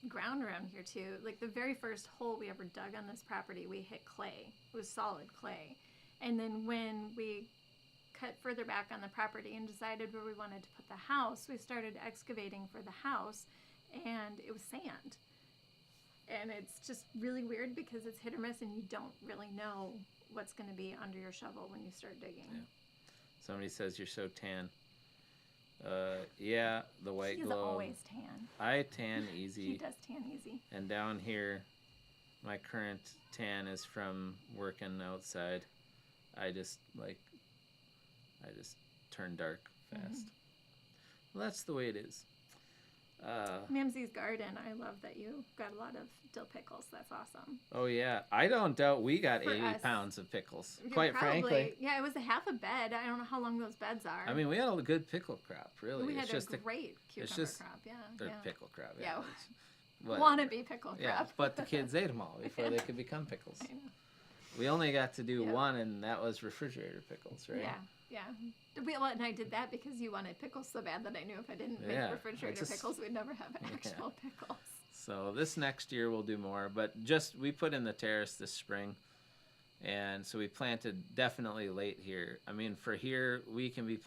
ground around here too. Like the very first hole we ever dug on this property, we hit clay. It was solid clay. And then when we cut further back on the property and decided where we wanted to put the house, we started excavating for the house, and it was sand. And it's just really weird because it's hit or miss, and you don't really know what's going to be under your shovel when you start digging. Yeah. Somebody says you're so tan. Yeah, the white glow. He's always tan. I tan easy. He does tan easy. And down here, my current tan is from working outside. I just turn dark fast. Well, that's the way it is. Mamsie's garden, I love that you got a lot of dill pickles. That's awesome. Oh, yeah. I don't doubt we got 80 pounds of pickles, quite frankly. Yeah, it was a half a bed. I don't know how long those beds are. I mean, we had a good pickle crop, really. We had a great cucumber crop, yeah. They're pickle crop, yeah. Wannabe pickle crop. Yeah, but the kids ate them all before they could become pickles. I know. We only got to do one, and that was refrigerator pickles, right? Yeah. Well, and I did that because you wanted pickles so bad that I knew if I didn't make refrigerator pickles, we'd never have actual pickles. So this next year we'll do more, but we put in the terrace this spring, and so we planted definitely late here. I mean, for here, we can be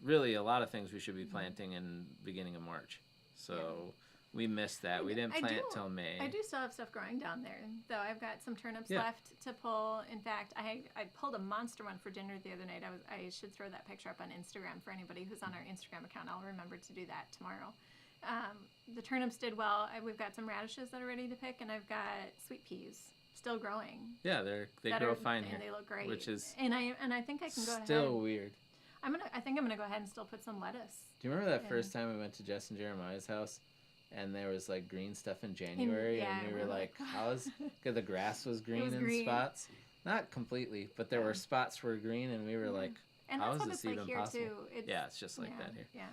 really a lot of things we should be planting in beginning of March. So we missed that. We didn't plant till May. I do still have stuff growing down there, though. I've got some turnips left to pull. In fact, I pulled a monster one for dinner the other night. I should throw that picture up on Instagram for anybody who's on our Instagram account. I'll remember to do that tomorrow. The turnips did well. We've got some radishes that are ready to pick, and I've got sweet peas still growing. Yeah, they grow fine here. And they look great. Which is and I think I can go ahead. Still weird. I think I'm gonna go ahead and still put some lettuce. Do you remember that first time we went to Jess and Jeremiah's house? And there was like green stuff in January, and we were like, "How's?" Because the grass was green in spots, not completely, but there were spots where green, and we were like, "How is this even possible?" It's just like that here. Yeah.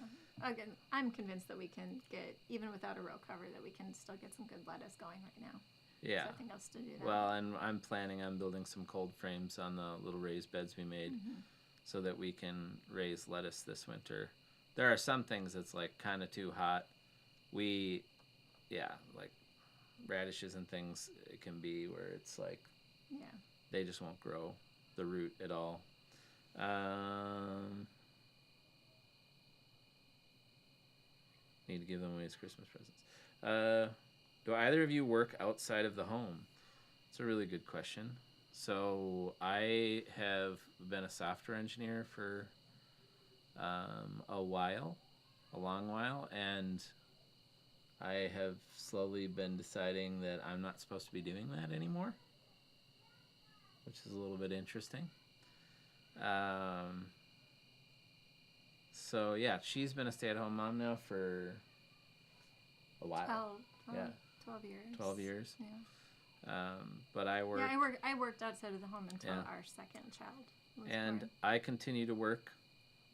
Again, I'm convinced that we can get, even without a row cover, that we can still get some good lettuce going right now. Yeah. So I think I'll still do that. Well, and I'm planning on building some cold frames on the little raised beds we made, so that we can raise lettuce this winter. There are some things that's like kind of too hot. Like radishes and things, it can be where it's like, they just won't grow the root at all. Need to give them away as Christmas presents. Do either of you work outside of the home? It's a really good question. So I have been a software engineer for a long while, and I have slowly been deciding that I'm not supposed to be doing that anymore, which is a little bit interesting. So yeah, she's been a stay-at-home mom now for a while. 12 years. 12 years. Yeah. But I work. Yeah, I worked outside of the home until our second child was born. I continue to work.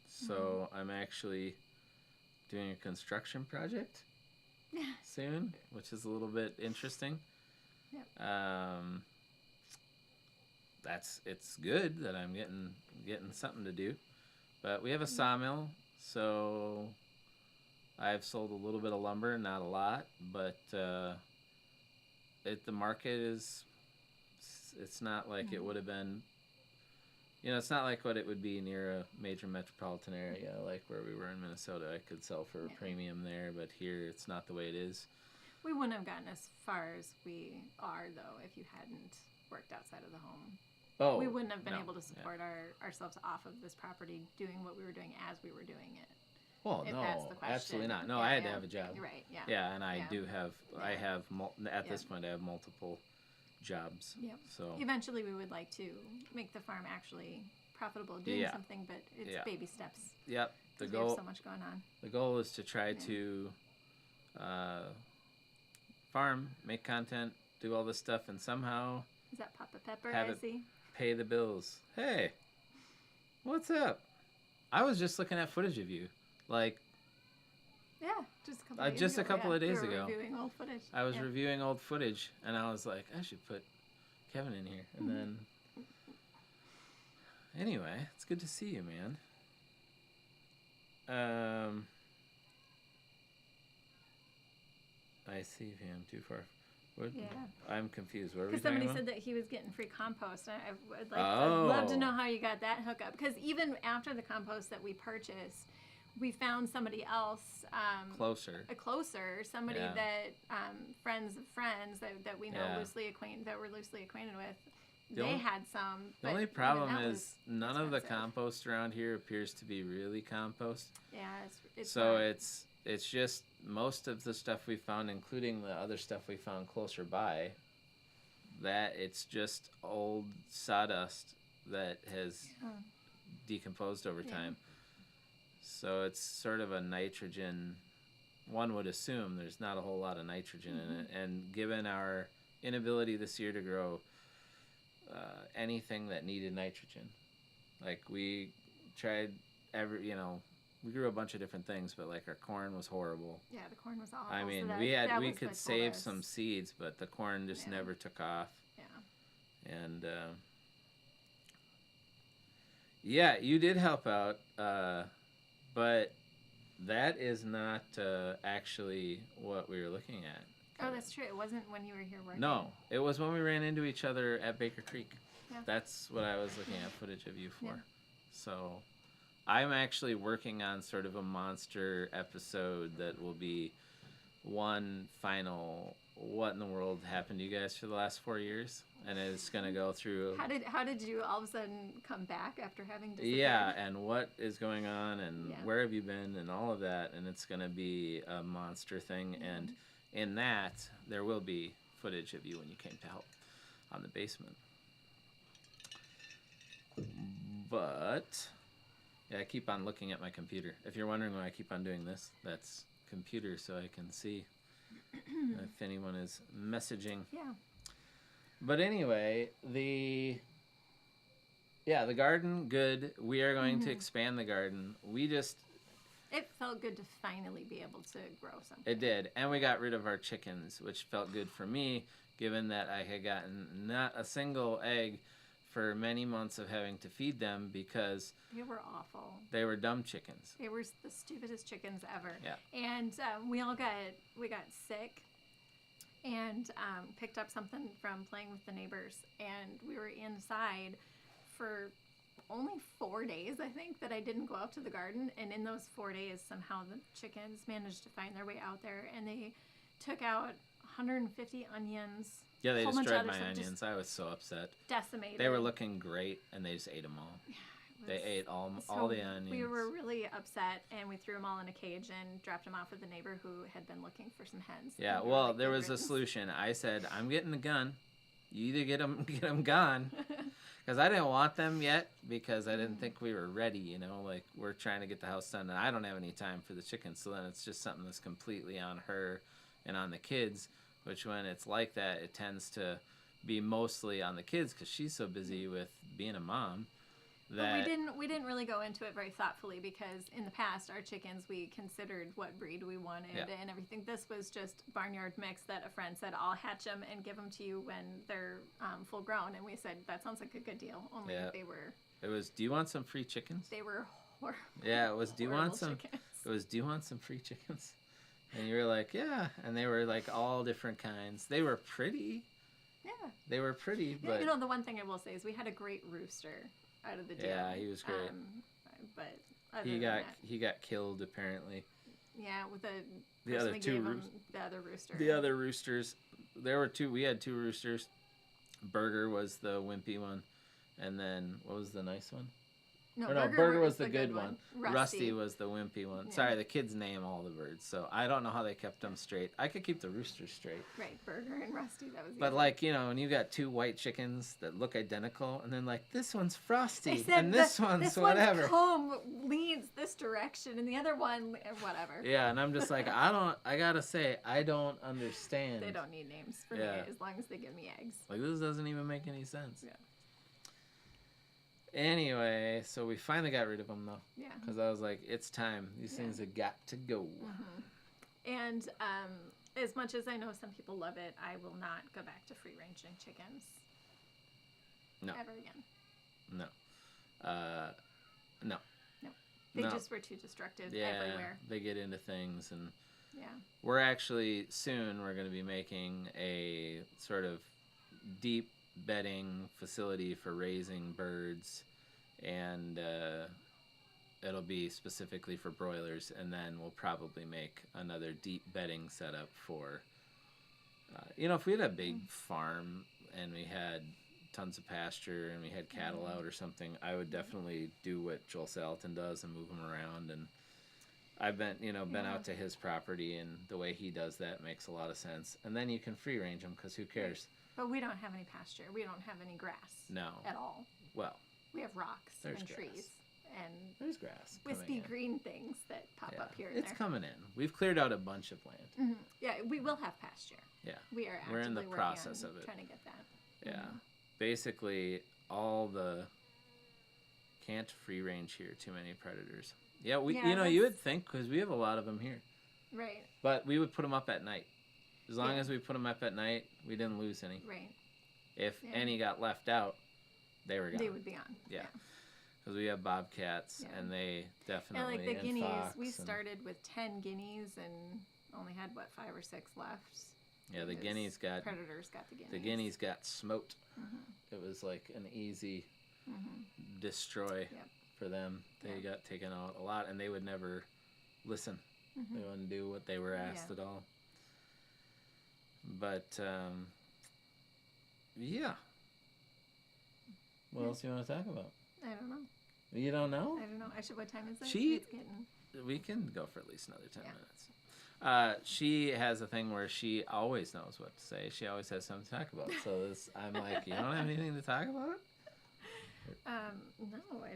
So I'm actually doing a construction project soon, which is a little bit interesting. Yep. It's good that I'm getting something to do, but we have a sawmill, so I've sold a little bit of lumber, not a lot, but the market is It's not like it would have been. It's not like what it would be near a major metropolitan area, like where we were in Minnesota. I could sell for a premium there, but here it's not the way it is. We wouldn't have gotten as far as we are, though, if you hadn't worked outside of the home. Oh, we wouldn't have been able to support ourselves off of this property doing what we were doing as we were doing it. Well, no, absolutely not. No, I had to have a job. Right, yeah. Yeah, and I do have, at this point, I have multiple jobs. Yep. So eventually we would like to make the farm actually profitable, doing something, but it's baby steps. Yep. We have so much going on. The goal is to try to farm, make content, do all this stuff, and somehow... Is that Papa Pepper I see? Pay the bills. Hey, what's up? I was just looking at footage of you. Like... Yeah, just a couple of days ago. We were reviewing old footage. I was reviewing old footage, and I was like, I should put Kevin in here. And then... Anyway, it's good to see you, man. I see him too far. What? Yeah. I'm confused. What are we talking somebody about? said that he was getting free compost. I'd love to know how you got that hookup. Because even after the compost that we purchased, we found somebody else closer. Somebody that friends of friends that we know that we're loosely acquainted with. They had some. The only problem is none of the compost around here appears to be really compost. Yeah, it's so it's just most of the stuff we found, including the other stuff we found closer by, that it's just old sawdust that has decomposed over time. So it's sort of a nitrogen. One would assume there's not a whole lot of nitrogen in it, and given our inability this year to grow anything that needed nitrogen, like we tried we grew a bunch of different things, but like our corn was horrible. Yeah, the corn was awful. I mean, we could save some seeds, but the corn just never took off. Yeah. And you did help out, but that is not actually what we were looking at. Oh, that's true. It wasn't when you were here working. No, it was when we ran into each other at Baker Creek. Yeah. That's what I was looking at footage of you for. Yeah. So I'm actually working on sort of a monster episode that will be one final what in the world happened to you guys for the last 4 years, and it's going to go through how did you all of a sudden come back after having disappeared? Yeah, and what is going on, and where have you been, and all of that, and it's going to be a monster thing. And in that there will be footage of you when you came to help on the basement. But I keep on looking at my computer. If you're wondering why I keep on doing this, that's computer, so I can see if anyone is messaging. Yeah. But anyway, the garden, good. We are going to expand the garden. It felt good to finally be able to grow something. It did. And we got rid of our chickens, which felt good for me, given that I had gotten not a single egg for many months of having to feed them because they were awful. They were dumb chickens. They were the stupidest chickens ever. Yeah. And we got sick and picked up something from playing with the neighbors, and we were inside for only 4 days, I think, that I didn't go out to the garden. And in those 4 days, somehow the chickens managed to find their way out there, and they took out 150 onions. Yeah, they destroyed my onions. I was so upset. Decimated. They were looking great, and they just ate them all. Yeah, they ate all the onions. We were really upset, and we threw them all in a cage and dropped them off with a neighbor who had been looking for some hens. Yeah, well, there was a solution. I said, I'm getting the gun. You either get them gone. Because I didn't want them yet, because I didn't think we were ready, like we're trying to get the house done, and I don't have any time for the chickens, so then it's just something that's completely on her and on the kids, which when it's like that, it tends to be mostly on the kids, because she's so busy with being a mom. But we didn't really go into it very thoughtfully, because in the past, our chickens, we considered what breed we wanted and everything. This was just barnyard mix that a friend said, I'll hatch them and give them to you when they're full grown. And we said, that sounds like a good deal, only that they were... It was, do you want some free chickens? They were horrible. Yeah, it was, do you want some free chickens? And you were like, yeah. And they were like all different kinds. They were pretty. Yeah. They were pretty, Yeah, but you know, the one thing I will say is we had a great rooster out of the deal. yeah, he was great. But other he than got that, he got killed apparently. yeah, with the other person that two gave him roos- the other rooster. The other roosters, there were two. We had two roosters. Burger was the wimpy one, and then what was the nice one? No, Burger was the good one. Rusty. Was the wimpy one. Yeah. Sorry, the kids name all the birds, so I don't know how they kept them straight. I could keep the roosters straight. Right, Burger and Rusty. That was. But easy. like, you know, when you got two white chickens that look identical, and then like this one's Frosty Except and this one's whatever. One's comb leans this direction, and the other one whatever. Yeah, and I'm just like, I gotta say, I don't understand. They don't need names for me as long as they give me eggs. Like, this doesn't even make any sense. Yeah. Anyway, so we finally got rid of them though. Yeah. Because I was like, it's time. These things have got to go. Mm-hmm. And as much as I know some people love it, I will not go back to free ranging chickens. No. Ever again. No. No. No. They just were too destructive everywhere. They get into things, and yeah. we're actually soon we're going to be making a sort of deep bedding facility for raising birds, and it'll be specifically for broilers, and then we'll probably make another deep bedding setup for if we had a big farm and we had tons of pasture and we had cattle out or something, I would definitely do what Joel Salatin does and move them around. And I've been out to his property, and the way he does that makes a lot of sense. And then you can free range them, because who cares? But we don't have any pasture. We don't have any grass. No. At all. Well, we have rocks and grass. Trees and there's grass. Wispy green things that pop up here and It's there. coming in. We've cleared out a bunch of land. Mm-hmm. Yeah, we will have pasture. Yeah. We are actively We're in the process of it. Trying to get that. Yeah. Mm-hmm. Basically, can't free range here, too many predators. Yeah, you would think, because we have a lot of them here. Right. But we would put them up at night. As long as we put them up at night, we didn't lose any. Right. If any got left out, they were gone. They would be on. Yeah. Because we have bobcats, and they definitely, and like the guineas, we and started with 10 guineas and only had, 5 or 6 left. Yeah, the guineas predators got the guineas. The guineas got smote. Mm-hmm. It was like an easy destroy for them. They got taken out a lot, and they would never listen. They wouldn't do what they were asked at all. But what else do you want to talk about? I don't know. You don't know? I don't know. What time is it? It's getting... We can go for at least another 10 minutes. She has a thing where she always knows what to say. She always has something to talk about. So I'm like, you don't have anything to talk about? No, I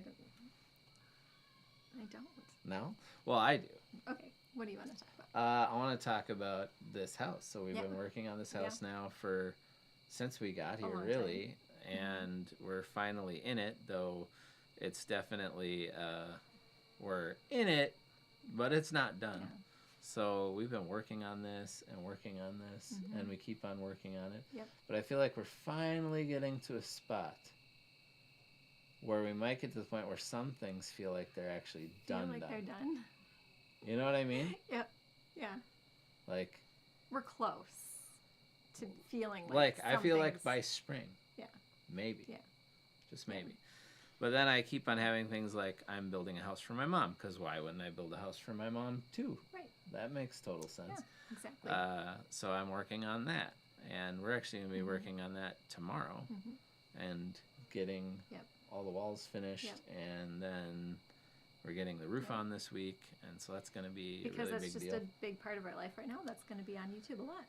don't. No? Well, I do. Okay. What do you want to talk about? I want to talk about this house. So we've been working on this house now since we got here, really. And we're finally in it, though it's definitely, we're in it, but it's not done. Yeah. So we've been working on this, and we keep on working on it. Yep. But I feel like we're finally getting to a spot where we might get to the point where some things feel like they're actually done. They're done. You know what I mean? Yep. Yeah. Like, we're close to feeling I feel like by spring. Yeah. Maybe. Yeah. Just maybe. Yeah. But then I keep on having things like, I'm building a house for my mom, because why wouldn't I build a house for my mom too? Right. That makes total sense. Yeah, exactly. So I'm working on that, and we're actually going to be working on that tomorrow, and getting all the walls finished, and then we're getting the roof on this week, and so that's going to be because a really that's big just deal. a big part of our life right now. That's going to be on YouTube a lot.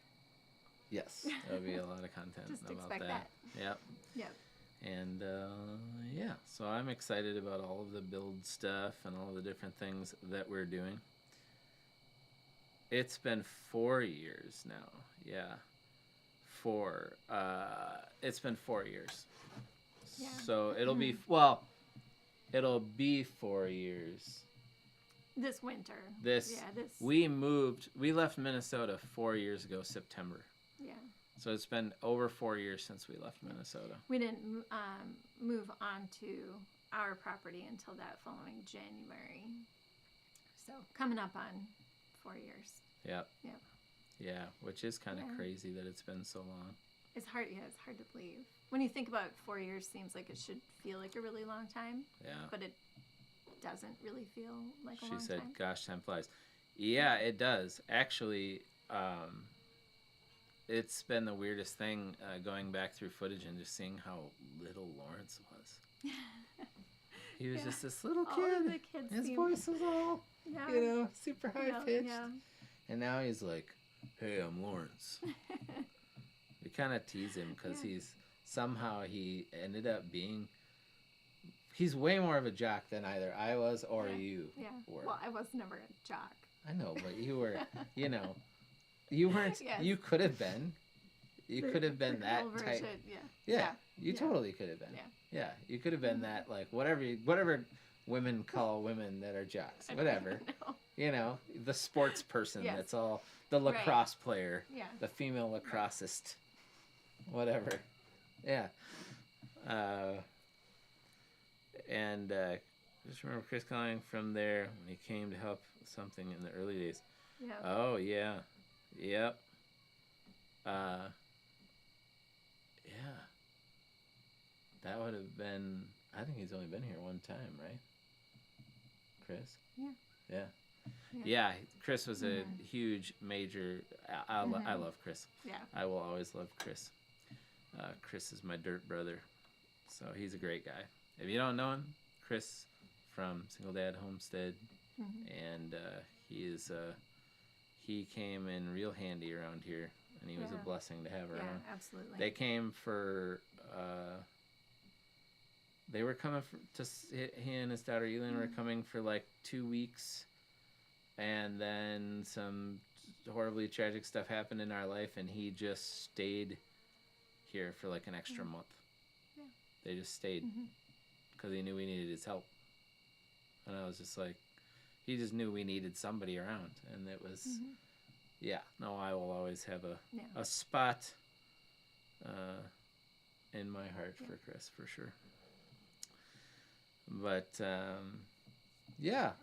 Yes, there'll be a lot of content just about expect that. Yep. Yep. And so I'm excited about all of the build stuff and all the different things that we're doing. It's been 4 years now. Yeah. It's been 4 years. Yeah. So it'll be 4 years. This winter. We left Minnesota 4 years ago, September. Yeah. So it's been over 4 years since we left Minnesota. We didn't move on to our property until that following January. So coming up on 4 years. Yep. Yep. Yeah, which is kind of crazy that it's been so long. It's hard. Yeah, it's hard to believe. When you think about it, 4 years seems like it should feel like a really long time. Yeah. But it doesn't really feel like a long time. She said, gosh, time flies. Yeah, it does. Actually, it's been the weirdest thing going back through footage and just seeing how little Lawrence was. He was just this little kid. All of the kids His voice was all, super high pitched. Yeah. And now he's like, hey, I'm Lawrence. We kind of tease him because he ended up being, he's way more of a jock than either I was or you were. Well, I was never a jock. I know, but you were, you weren't, you could have been. You could have been that type. Yeah, you totally could have been. Yeah, you could have been that, like, whatever women call women that are jocks. Whatever. The sports person that's all, the lacrosse player, the female lacrossist, whatever. Yeah. And just remember Chris calling from there when he came to help something in the early days. Yeah. Oh, yeah. Yep. Yeah. That would have been, I think he's only been here one time, right? Chris? Yeah. Yeah, Chris was a huge, major, I love Chris. Yeah. I will always love Chris. Chris is my dirt brother, so he's a great guy. If you don't know him, Chris from Single Dad Homestead, and he came in real handy around here, and he was a blessing to have around. Yeah, absolutely. They came for, they were coming he and his daughter Elin were coming for like 2 weeks, and then some horribly tragic stuff happened in our life, and he just stayed here for like an extra month. Yeah. They just stayed because he knew we needed his help. And I was just like, he just knew we needed somebody around. And it was, I will always have a spot in my heart for Chris, for sure. But, I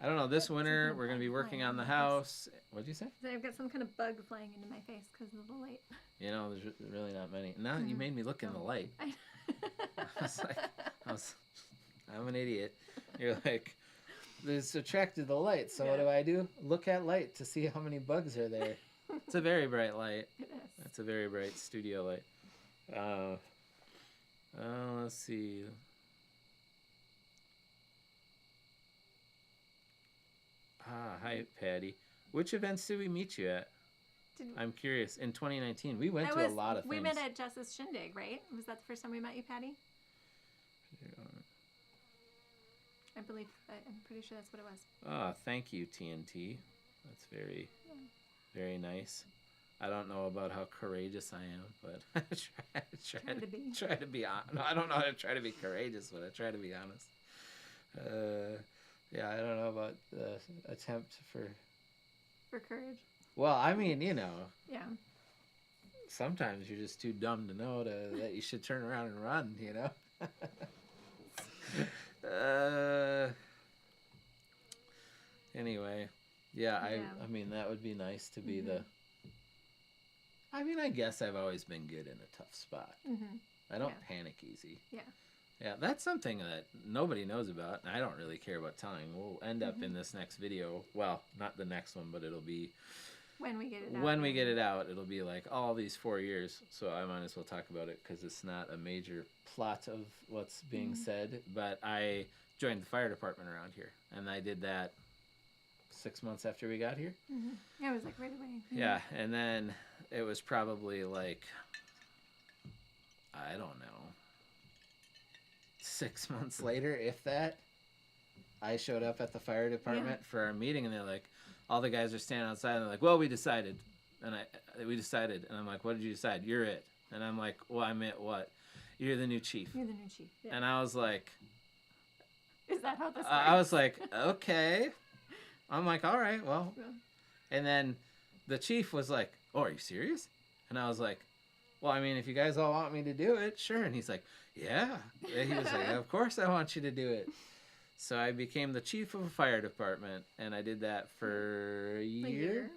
don't know. This winter, we're going to be working on the house. What'd you say? I've got some kind of bug flying into my face because of the light. There's really not many. Now you made me look in the light. I was like, I'm an idiot. You're like, it's attracted to the light. So what do? Look at light to see how many bugs are there. It's a very bright light. It is. It's a very bright studio light. Let's see. Hi, Patty. Which events did we meet you at? I'm curious. In 2019, we went to a lot of things. We met at Jess's Shindig, right? Was that the first time we met you, Patty? I believe. I'm pretty sure that's what it was. Oh, thank you, TNT. That's very, very nice. I don't know about how courageous I am, but I try to be honest. No, I don't know how to try to be courageous, but I try to be honest. I don't know about the attempt for courage. Well, I mean, Yeah. Sometimes you're just too dumb to know that you should turn around and run, Anyway, I mean, that would be nice to be I mean, I guess I've always been good in a tough spot. I don't panic easy. Yeah, that's something that nobody knows about, and I don't really care about telling. We'll end up in this next video. Well, not the next one, but it'll be... When we get it out. When we get it out, it'll be like all these 4 years. So I might as well talk about it because it's not a major plot of what's being said. But I joined the fire department around here, and I did that 6 months after we got here. Yeah, it was like right away. Yeah, and then it was probably like, I don't know, 6 months later, if that, I showed up at the fire department for our meeting, and they're like, all the guys are standing outside, and they're like, well, we decided. And we decided. And I'm like, what did you decide? You're it. And I'm like, well, I meant what? You're the new chief. You're the new chief. Yeah. And I was like... Is that how this works? I was like, okay. I'm like, all right, well. Yeah. And then the chief was like, oh, are you serious? And I was like, well, I mean, if you guys all want me to do it, sure. And he's like, yeah. And he was like, of course I want you to do it. So I became the chief of a fire department, and I did that for a year.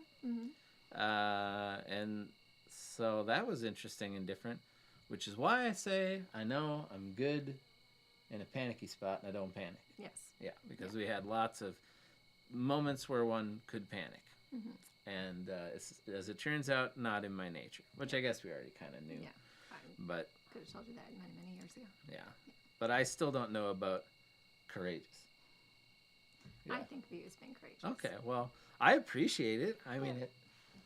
And so that was interesting and different. which is why I say I know I'm good in a panicky spot and I don't panic. Yes. Yeah, because we had lots of moments where one could panic. And as it turns out, not in my nature, which I guess we already kind of knew. Yeah. But could have told you that many years ago. Yeah. But I still don't know about courageous. Yeah. I think View's been courageous. Okay, well, I appreciate it. I mean,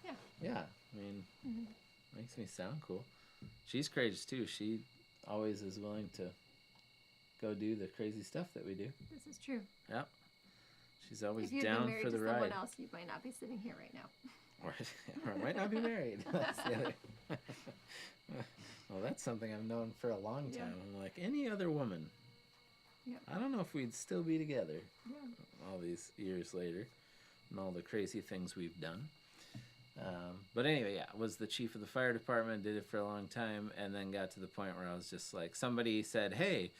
Yeah. Yeah, I mean, makes me sound cool. She's courageous too. She always is willing to go do the crazy stuff that we do. This is true. Yeah. She's always if you'd down been married for the to ride. someone else, you might not be sitting here right now. Or I might not be married. That's the other. Well, that's something I've known for a long time. I'm like, any other woman, I don't know if we'd still be together all these years later and all the crazy things we've done. But anyway, was the chief of the fire department, did it for a long time, and then got to the point where I was just like, somebody said, hey,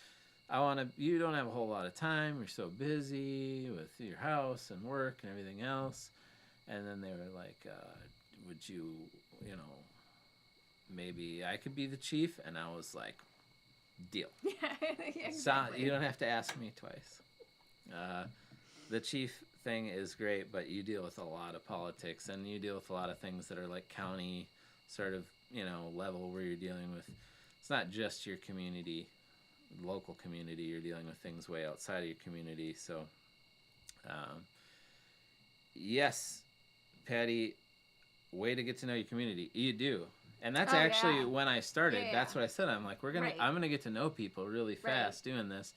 you don't have a whole lot of time, you're so busy with your house and work and everything else. And then they were like, would you, maybe I could be the chief? And I was like, deal. Yeah, exactly. You don't have to ask me twice. The chief thing is great, but you deal with a lot of politics, and you deal with a lot of things that are like county sort of, level where you're dealing with. It's not just your community, local community. You're dealing with things way outside of your community. So, yes, Patty, way to get to know your community. You do. And that's when I started. Yeah. That's what I said. I'm like, I'm gonna get to know people really fast doing this,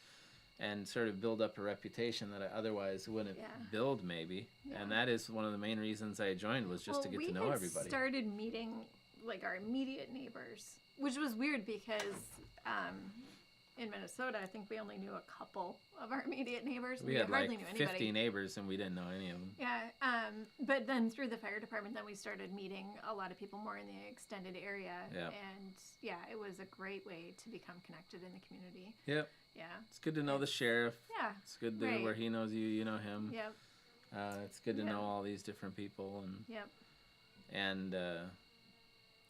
and sort of build up a reputation that I otherwise wouldn't build maybe. Yeah. And that is one of the main reasons I joined, was just to get to know everybody. We started meeting like our immediate neighbors, which was weird because in Minnesota, I think we only knew a couple of our immediate neighbors. We had hardly like knew anybody. 50 neighbors, and we didn't know any of them. Yeah, but then through the fire department, then we started meeting a lot of people more in the extended area. Yep. And it was a great way to become connected in the community. Yep. Yeah. It's good to know the sheriff. Yeah. It's good to where he knows you, you know him. Yep. It's good to know all these different people. And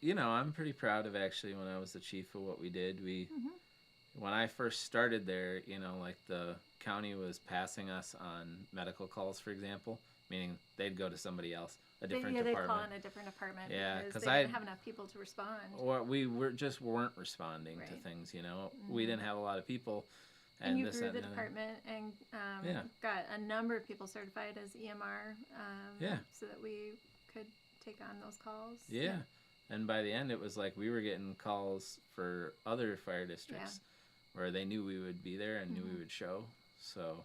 And, I'm pretty proud of actually when I was the chief of what we did. When I first started there, like the county was passing us on medical calls, for example, meaning they'd go to somebody else, a different department. They'd call in a different department because they didn't have enough people to respond. Or we weren't responding to things, We didn't have a lot of people. And you grew the department and got a number of people certified as EMR so that we could take on those calls. Yeah. And by the end, it was like we were getting calls for other fire districts where they knew we would be there and knew we would show. So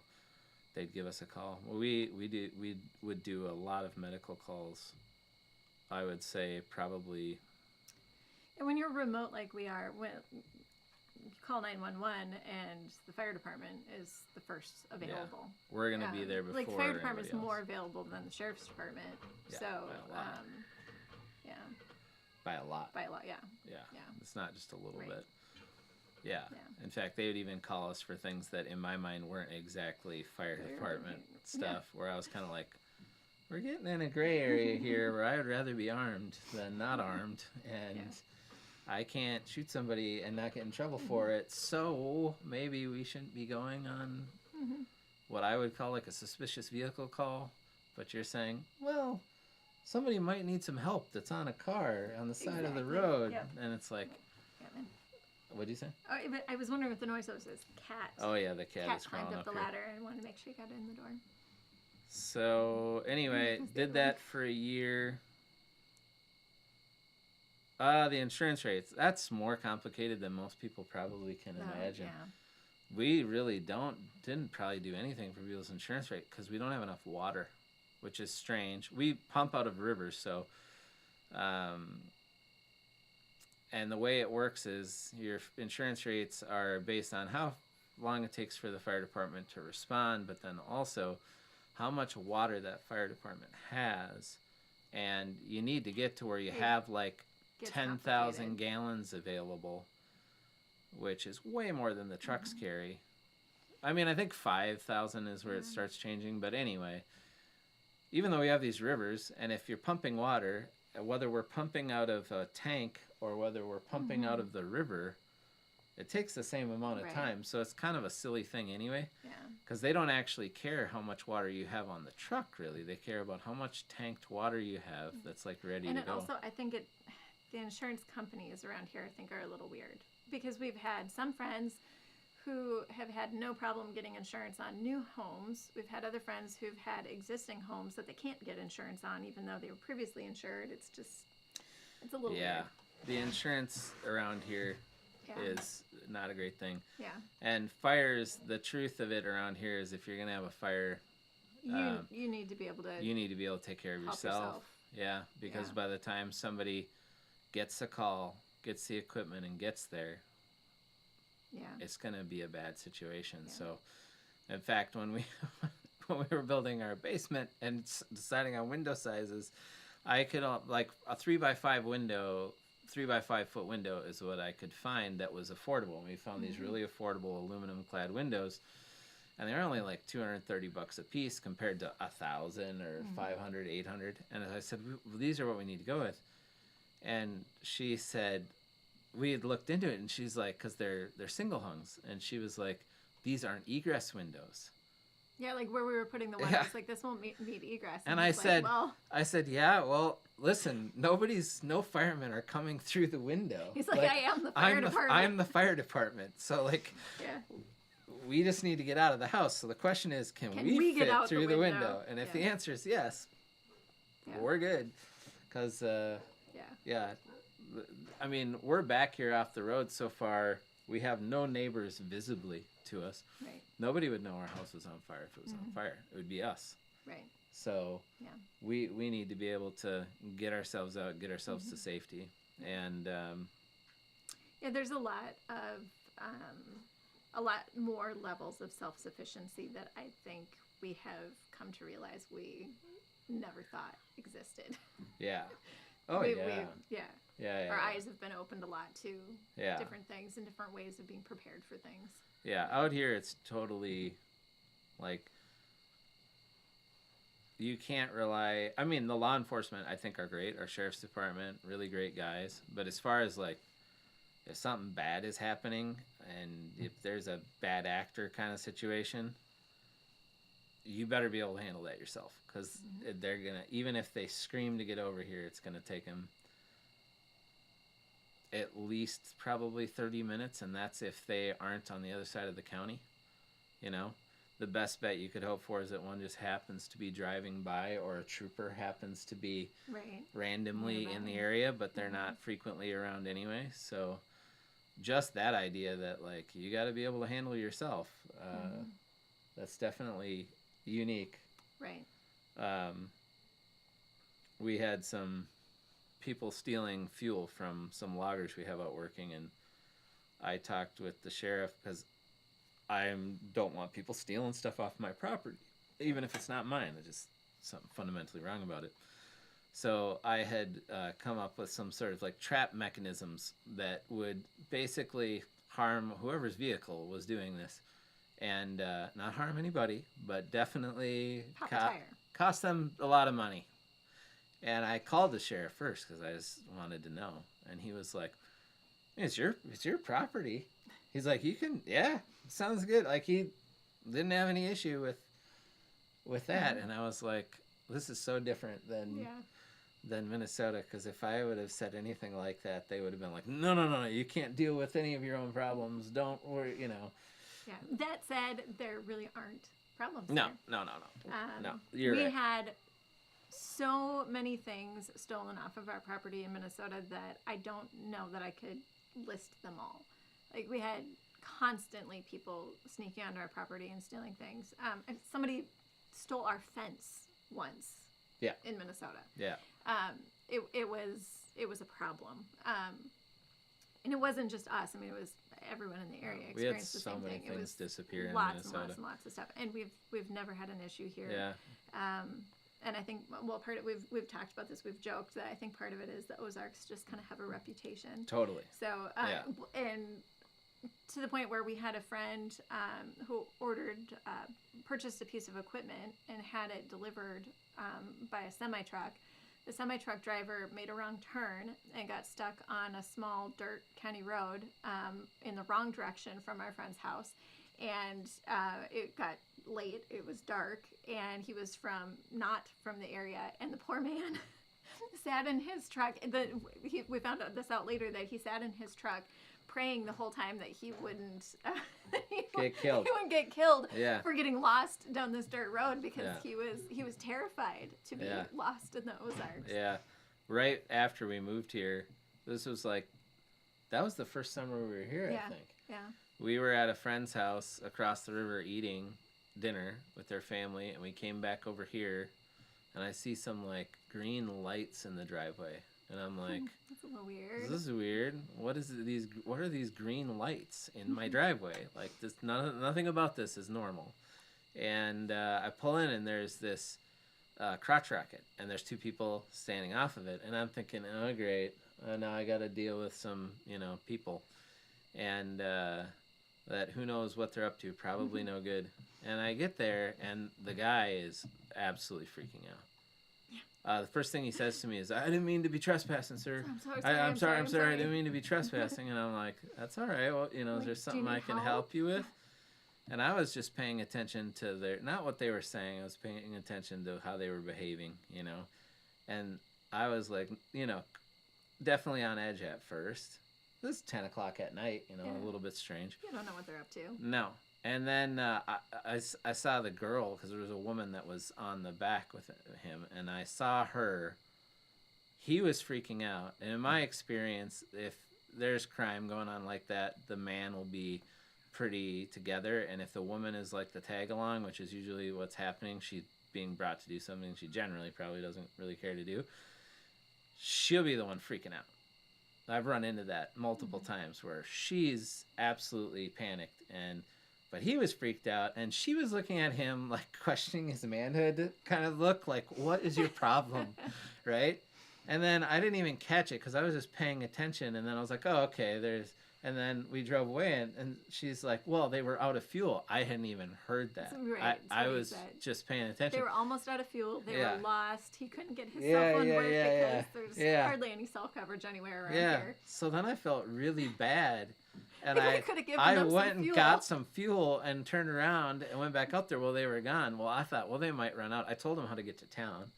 they'd give us a call. Well, we would do a lot of medical calls. I would say probably. And when you're remote like we are, when you call 911 and the fire department is the first available. Yeah. We're gonna be there before. Like fire department is more available than the sheriff's department. Yeah, so by a lot. By a lot. Yeah. It's not just a little bit. Yeah. In fact, they would even call us for things that in my mind weren't exactly fire department stuff, where I was kind of like, we're getting in a gray area here where I would rather be armed than not armed, and I can't shoot somebody and not get in trouble for it, so maybe we shouldn't be going on what I would call like a suspicious vehicle call. But you're saying, well, somebody might need some help that's on a car on the side of the road, and it's like, what'd you say? Oh, but I was wondering what the noise was. Cat. Oh yeah, the cat is climbed crawling up the here. ladder and wanted to make sure he got in the door. So anyway, did that for a year. The insurance rates, that's more complicated than most people probably can imagine. Yeah. We really didn't probably do anything for people's insurance rate because we don't have enough water, which is strange. We pump out of rivers, so and the way it works is your insurance rates are based on how long it takes for the fire department to respond, but then also how much water that fire department has. And you need to get to where you have like 10,000 gallons available, which is way more than the trucks carry. I mean, I think 5,000 is where it starts changing. But anyway, even though we have these rivers, and if you're pumping water whether we're pumping out of a tank or whether we're pumping out of the river, it takes the same amount of time. So it's kind of a silly thing anyway. Yeah. Because they don't actually care how much water you have on the truck, really. They care about how much tanked water you have that's like ready to go. And also, I think the insurance companies around here, I think, are a little weird. Because we've had some friends who have had no problem getting insurance on new homes. We've had other friends who've had existing homes that they can't get insurance on, even though they were previously insured. It's a little weird. The insurance around here is not a great thing. Yeah. And fires, the truth of it around here is if you're going to have a fire, you need to be able to take care of yourself. Yeah, because by the time somebody gets a call, gets the equipment, and gets there, it's going to be a bad situation. Yeah. So, in fact, when we were building our basement and deciding on window sizes, I could like a 3x5 foot window is what I could find that was affordable. And we found these really affordable aluminum clad windows, and they're only like $230 a piece compared to $1,000 or $500, $800. And I said, these are what we need to go with. And she said, we had looked into it, and she's like, because they're single hungs, and she was like, these aren't egress windows. Yeah, like where we were putting the windows, like this won't meet egress. And I said, well, listen, no firemen are coming through the window. He's like, I am the fire department. I'm the fire department. So like, we just need to get out of the house. So the question is, can we fit get out through the window? And if the answer is yes, we're good. Because, I mean, we're back here off the road so far. We have no neighbors visibly to us. Right. Nobody would know our house was on fire if it was on fire. It would be us. Right. So we need to be able to get ourselves out, get ourselves to safety. And there's a lot more levels of self-sufficiency that I think we have come to realize we never thought existed. Yeah. Our eyes have been opened a lot to different things and different ways of being prepared for things. Yeah, out here it's totally like you can't rely. I mean, the law enforcement I think are great. Our sheriff's department, really great guys. But as far as like if something bad is happening and if there's a bad actor kind of situation, you better be able to handle that yourself, because they're gonna, even if they scream to get over here, it's gonna take them at least probably 30 minutes, and that's if they aren't on the other side of the county. You know, the best bet you could hope for is that one just happens to be driving by, or a trooper happens to be randomly in the area, but they're not frequently around anyway. So just that idea that like you got to be able to handle yourself, that's definitely unique. Right. We had some people stealing fuel from some loggers we have out working, and I talked with the sheriff because I don't want people stealing stuff off my property, even if it's not mine. There's just something fundamentally wrong about it. So I had come up with some sort of like trap mechanisms that would basically harm whoever's vehicle was doing this, and not harm anybody, but definitely cost them a lot of money. And I called the sheriff first because I just wanted to know, and he was like, "It's your property." He's like, "You can, sounds good." Like he didn't have any issue with that, and I was like, "This is so different than Minnesota." Because if I would have said anything like that, they would have been like, "No, you can't deal with any of your own problems. Don't worry, you know." Yeah. That said, there really aren't problems. No. We had so many things stolen off of our property in Minnesota that I don't know that I could list them all. Like we had constantly people sneaking onto our property and stealing things. And somebody stole our fence once. Yeah. In Minnesota. Yeah. It was a problem. And it wasn't just us. I mean, it was everyone in the area experienced the same thing. We had so many things disappear in Lots Minnesota. and lots of stuff. And we've never had an issue here. Yeah. And I think, well, part of we've talked about this. We've joked that I think part of it is the Ozarks just kind of have a reputation. Totally. So, and to the point where we had a friend who purchased a piece of equipment and had it delivered by a semi truck the semi-truck driver made a wrong turn and got stuck on a small dirt county road in the wrong direction from our friend's house. And it got late. It was dark, and he was not from the area. And the poor man sat in his truck. We found this out later, that he sat in his truck praying the whole time that he wouldn't get killed. He wouldn't get killed Yeah. for getting lost down this dirt road, because Yeah. he was terrified to be lost in the Ozarks. Yeah. Right after we moved here, this was like, that was the first summer we were here, I think. Yeah. We were at a friend's house across the river eating dinner with their family, and we came back over here, and I see some like green lights in the driveway, and I'm like, that's a little weird. This is weird. What are these green lights in my driveway? Like, this, nothing about this is normal. And I pull in, and there's this crotch rocket, and there's two people standing off of it, and I'm thinking, oh great, now I got to deal with some people, and that who knows what they're up to, probably no good. And I get there, and the guy is absolutely freaking out. The first thing he says to me is, "I didn't mean to be trespassing, sir. I'm sorry. I didn't mean to be trespassing." And I'm like, "That's all right. Well, is there something I can help you with?" And I was just paying attention to not what they were saying. I was paying attention to how they were behaving, And I was like, definitely on edge at first. This is 10 o'clock at night, a little bit strange. You don't know what they're up to. No. And then I saw the girl, because there was a woman that was on the back with him, and I saw her. He was freaking out. And in my experience, if there's crime going on like that, the man will be pretty together. And if the woman is like the tag along, which is usually what's happening, she's being brought to do something she generally probably doesn't really care to do, she'll be the one freaking out. I've run into that multiple times where she's absolutely panicked, but he was freaked out, and she was looking at him like questioning his manhood kind of look, like, what is your problem? Right? And then I didn't even catch it because I was just paying attention, and then I was like, oh, okay, and then we drove away, and she's like, well, they were out of fuel. I hadn't even heard that. Right, I was just paying attention. They were almost out of fuel. They were lost. He couldn't get his cell phone work because there's hardly any cell coverage anywhere around here. So then I felt really bad. And I went and got some fuel and turned around and went back up there. Well, they were gone. Well, I thought, they might run out. I told them how to get to town,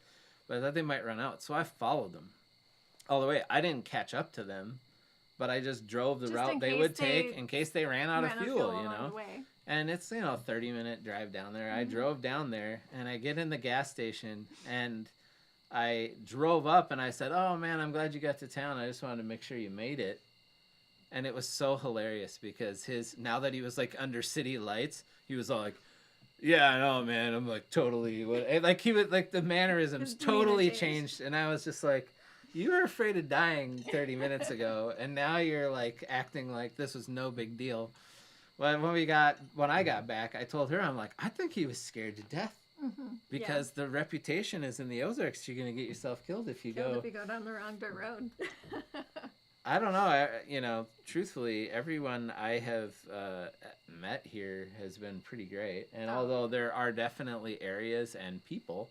but I thought they might run out. So I followed them all the way. I didn't catch up to them, but I just drove the route they would take in case they ran out of fuel, And it's, 30-minute drive down there. I drove down there, and I get in the gas station, and I drove up, and I said, oh, man, I'm glad you got to town. I just wanted to make sure you made it. And it was so hilarious because now that he was like under city lights, he was all like, yeah, I know, man. I'm like totally like he was like the mannerisms totally changed. And I was just like, you were afraid of dying 30 minutes ago. And now you're like acting like this was no big deal. But when I got back, I told her, I'm like, I think he was scared to death. Because the reputation is in the Ozarks. You're going to get yourself killed if you go down the wrong dirt road. I don't know. Truthfully, everyone I have met here has been pretty great. And although there are definitely areas and people,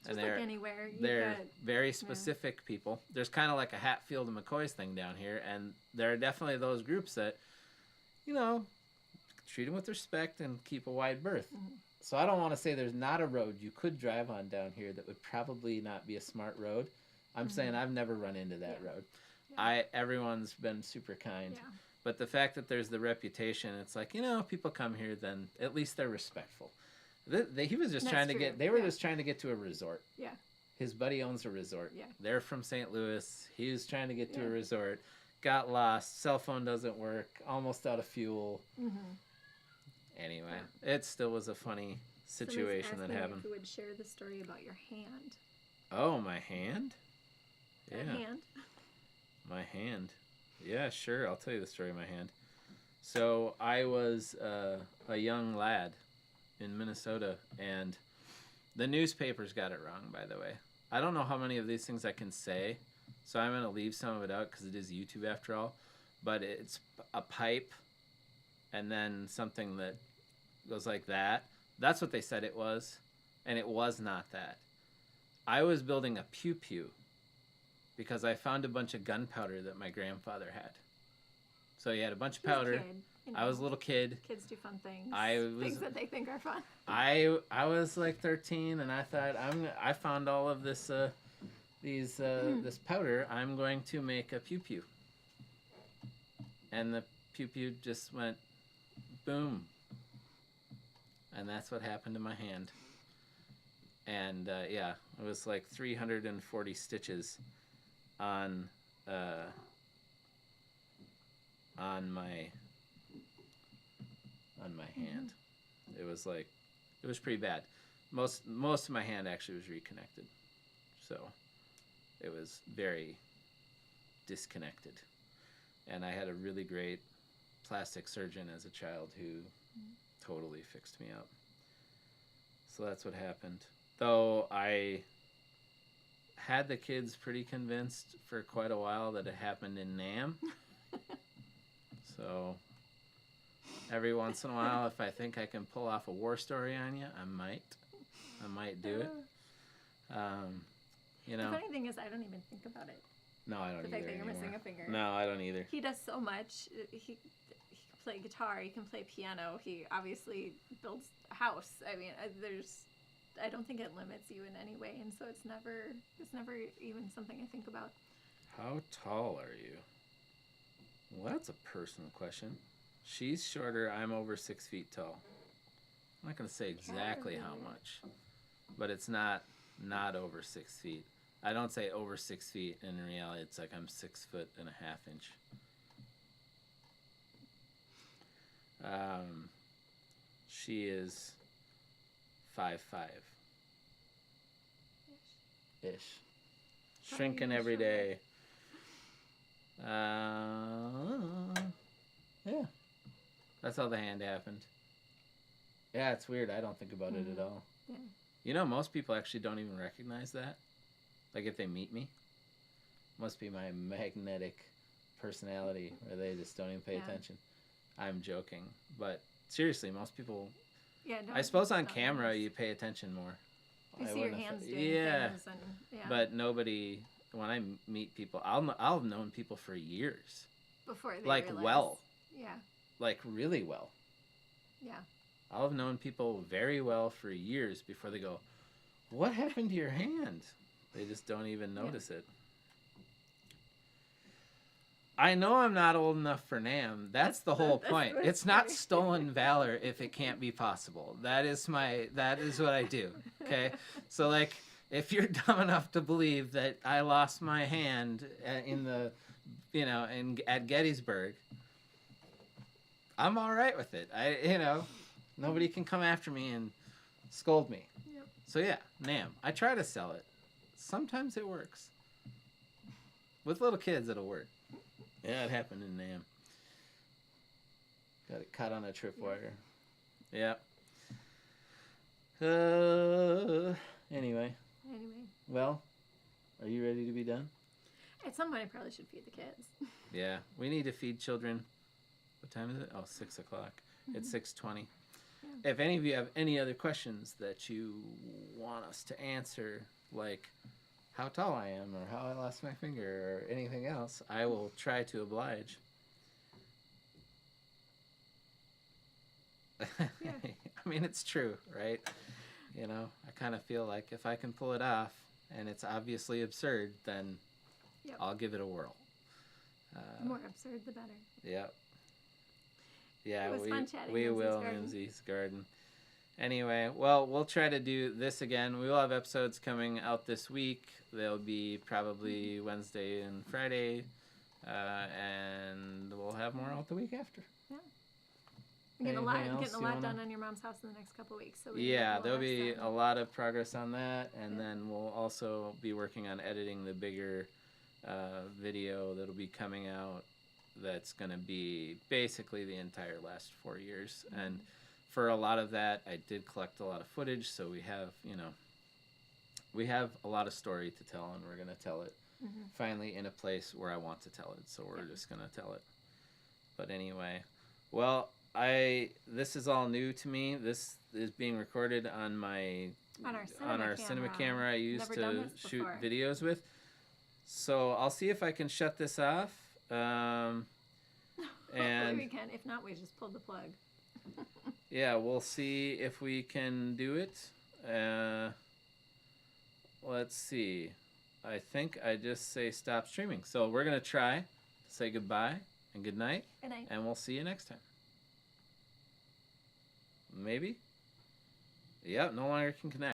and they're like anywhere, they're very specific people. There's kind of like a Hatfield and McCoy's thing down here, and there are definitely those groups that, treat them with respect and keep a wide berth. So I don't want to say there's not a road you could drive on down here that would probably not be a smart road. I'm saying I've never run into that road. Everyone's been super kind, but the fact that there's the reputation, it's like, people come here, then at least they're respectful. He was just trying to get, they were just trying to get to a resort. Yeah. His buddy owns a resort. Yeah. They're from St. Louis. He was trying to get to a resort, got lost, cell phone doesn't work, almost out of fuel. Anyway, it still was a funny situation that happened. If you would share the story about your hand. Oh, my hand? Yeah. Hand. My hand. Yeah, sure. I'll tell you the story of my hand. So I was a young lad in Minnesota, and the newspapers got it wrong, by the way. I don't know how many of these things I can say, so I'm going to leave some of it out because it is YouTube after all. But it's a pipe and then something that goes like that. That's what they said it was, and it was not that. I was building a pew-pew because I found a bunch of gunpowder that my grandfather had. So he had a bunch of He was a powder. kid, you know. I was a little kid. Kids do fun things. Things that they think are fun. I was like 13, and I thought I found all of this this powder. I'm going to make a pew pew. And the pew pew just went boom. And that's what happened to my hand. And yeah, it was like 340 stitches on my hand. It was pretty bad. Most of my hand actually was reconnected, so it was very disconnected. And I had a really great plastic surgeon as a child who totally fixed me up. So that's what happened. Though I had the kids pretty convinced for quite a while that it happened in Nam. So every once in a while, if I think I can pull off a war story on you, I might do it. You know. The funny thing is, I don't even think about it. No, I don't either. The fact that you're anymore. missing a finger. No, I don't either. He does so much. He can play guitar. He can play piano. He obviously builds a house. I mean, I don't think it limits you in any way, and so it's never even something I think about. How tall are you? Well, that's a personal question. She's shorter. I'm over 6 feet tall. I'm not going to say exactly how much, but it's not over 6 feet. I don't say over 6 feet. In reality, it's like I'm 6 foot and a half inch. She is 5'5". Ish. Shrinking every day. Yeah. That's how the hand happened. Yeah, it's weird. I don't think about it at all. Yeah. You know, most people actually don't even recognize that. Like if they meet me. Must be my magnetic personality where they just don't even pay attention. I'm joking. But seriously, most people... Yeah, I suppose on camera you pay attention more. You see your hands doing things. And, but nobody... When I meet people, I'll have known people for years. Before they like realize. Well. Yeah. Like really well. Yeah. I'll have known people very well for years before they go, what happened to your hand? They just don't even notice it. I know I'm not old enough for Nam. That's the whole point. It's not stolen valor if it can't be possible. That is what I do. Okay? So like if you're dumb enough to believe that I lost my hand at Gettysburg, I'm all right with it. Nobody can come after me and scold me. Yep. So yeah, Nam. I try to sell it. Sometimes it works. With little kids, it'll work. Yeah, it happened in Nam. Got it caught on a tripwire. Yeah. Anyway. Well, are you ready to be done? At some point, I probably should feed the kids. Yeah, we need to feed children. What time is it? Oh, 6 o'clock. It's 6:20. Yeah. If any of you have any other questions that you want us to answer, like how tall I am or how I lost my finger or anything else, I will try to oblige. Yeah. I mean, it's true, right? You know, I kind of feel like if I can pull it off and it's obviously absurd, then I'll give it a whirl. The more absurd, the better. Yep. Yeah, it was fun chatting we will, Lindsay's Garden. Anyway, well, we'll try to do this again. We will have episodes coming out this week. They'll be probably Wednesday and Friday, and we'll have more out the week after. Yeah. Getting a lot done on your mom's house in the next couple of weeks. So there'll be a lot of progress on that, and then we'll also be working on editing the bigger video that'll be coming out. That's going to be basically the entire last 4 years, and for a lot of that, I did collect a lot of footage, so we have a lot of story to tell, and we're going to tell it finally in a place where I want to tell it, so we're just going to tell it. But anyway, well, this is all new to me. This is being recorded on our cinema camera I used to shoot videos with. So I'll see if I can shut this off. And Hopefully we can. If not, we just pulled the plug. yeah, we'll see if we can do it. Let's see. I think I just say stop streaming. So we're going to try to say goodbye and good night. Good night. And we'll see you next time. Maybe? Yep, no longer can connect.